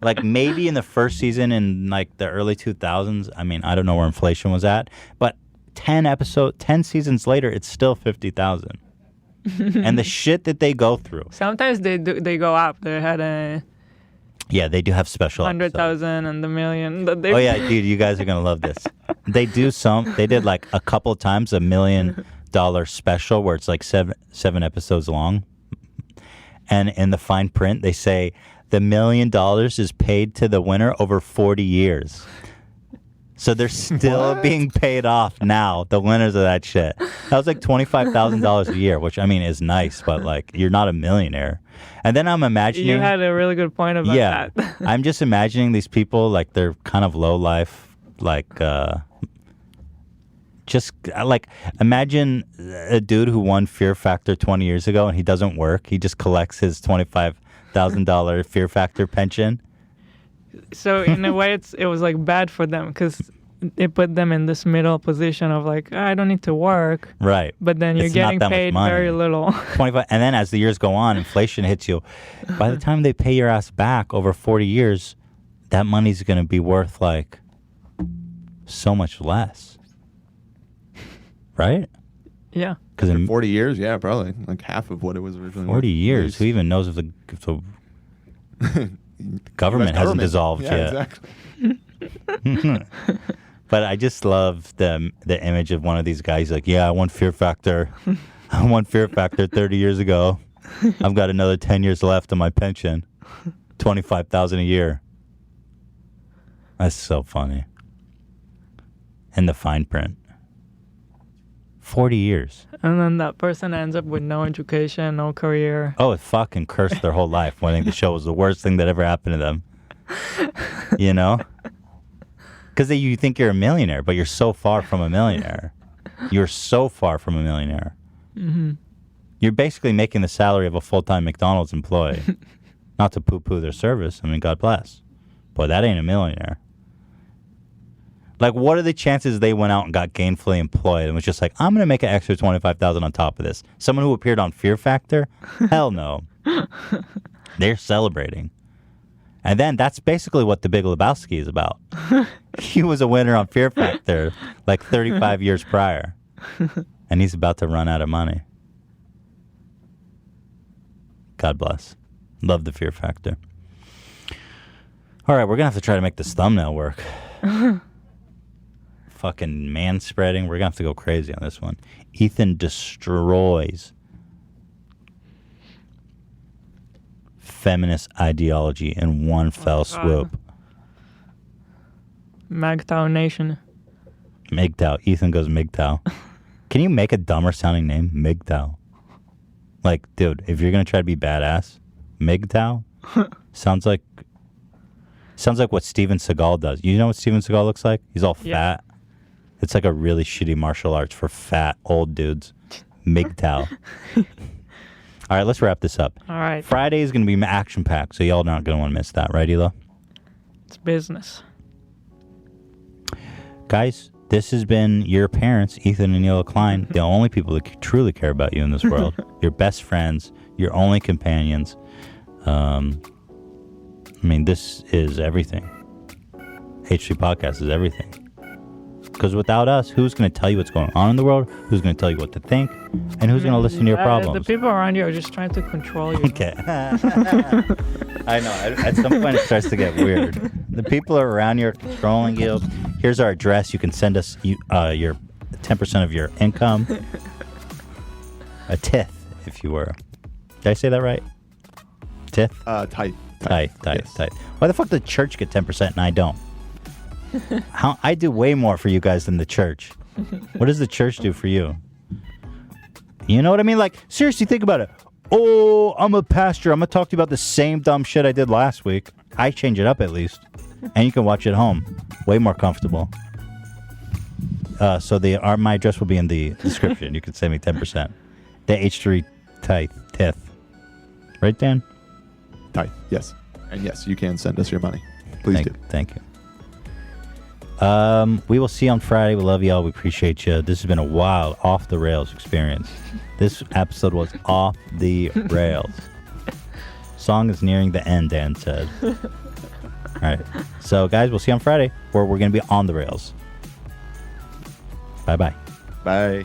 Like, maybe in the first season in, like, the early 2000s, I mean, I don't know where inflation was at, but 10 seasons later, it's still $50,000. And the shit that they go through. Sometimes they go up. They had a Yeah, they do have special 100,000 and the million. That they Oh yeah, dude, you guys are gonna love this. They did like a couple of times $1 million special where it's like seven episodes long. And in the fine print, they say the $1 million is paid to the winner over 40 years. So they're still being paid off now, the winners of that shit. That was like $25,000 a year, which I mean is nice, but like you're not a millionaire. And then I'm imagining You had a really good point about that. I'm just imagining these people like they're kind of low life, like just like imagine a dude who won Fear Factor 20 years ago and he doesn't work. He just collects his $25,000 Fear Factor pension. So in a way, it was like bad for them because it put them in this middle position of like, I don't need to work. Right. But then you're It's not getting that much paid money. very little. 25, and then as the years go on, inflation hits you. By the time they pay your ass back over 40 years, that money's going to be worth like so much less. Right? Yeah. Because in 40 years, yeah, probably like half of what it was originally. 40 years, who even knows if the government hasn't dissolved yet? Exactly. But I just love the image of one of these guys like, yeah, I won Fear Factor. I won Fear Factor 30 years ago. I've got another 10 years left on my pension. $25,000 a year. That's so funny. And the fine print. 40 years. And then that person ends up with no education, no career. Oh, it fucking cursed their whole life. I think the show was the worst thing that ever happened to them. You know? Because you think you're a millionaire, but you're so far from a millionaire. You're so far from a millionaire. Mm-hmm. You're basically making the salary of a full-time McDonald's employee. Not to poo-poo their service. I mean, God bless. Boy, that ain't a millionaire. Like, what are the chances they went out and got gainfully employed and was just like, I'm going to make an extra $25,000 on top of this? Someone who appeared on Fear Factor? Hell no. They're celebrating. And then that's basically what The Big Lebowski is about. He was a winner on Fear Factor like 35 years prior. And he's about to run out of money. God bless. Love the Fear Factor. All right, we're going to have to try to make this thumbnail work. Fucking manspreading. We're going to have to go crazy on this one. Ethan destroys feminist ideology in one fell swoop. MGTOW Nation. MGTOW. Ethan goes MGTOW. Can you make a dumber sounding name? MGTOW. Like, dude, if you're going to try to be badass, MGTOW sounds like what Steven Seagal does. You know what Steven Seagal looks like? He's all fat. It's like a really shitty martial arts for fat old dudes. MGTOW. All right, let's wrap this up. All right. Friday is going to be action-packed, so y'all not going to want to miss that, right, Ela? It's business. Guys, this has been your parents, Ethan and Ela Klein, the only people that truly care about you in this world. Your best friends, your only companions. I mean, this is everything. H3 Podcast is everything. Because without us, who's going to tell you what's going on in the world? Who's going to tell you what to think? And who's going to listen to your problems? The people around you are just trying to control you. Okay. I know. At some point, it starts to get weird. The people around you are controlling you. Here's our address. You can send us your 10% of your income. A tithe, if you were. Did I say that right? Tithe? Tithe. Tithe. Why the fuck did the church get 10% and I don't? I do way more for you guys than the church. What does the church do for you? You know what I mean? Like, seriously, think about it. Oh, I'm a pastor. I'm going to talk to you about the same dumb shit I did last week. I change it up at least. And you can watch it at home. Way more comfortable. So my address will be in the description. You can send me 10%. The H3 tithe. Right, Dan? Tithe, yes. And yes, you can send us your money. Please do. Thank you. We will see you on Friday. We love y'all. We appreciate you. This has been a wild, off the rails experience. This episode was off the rails. Song is nearing the end, Dan said. All right. So, guys, we'll see you on Friday, where we're going to be on the rails. Bye-bye. Bye.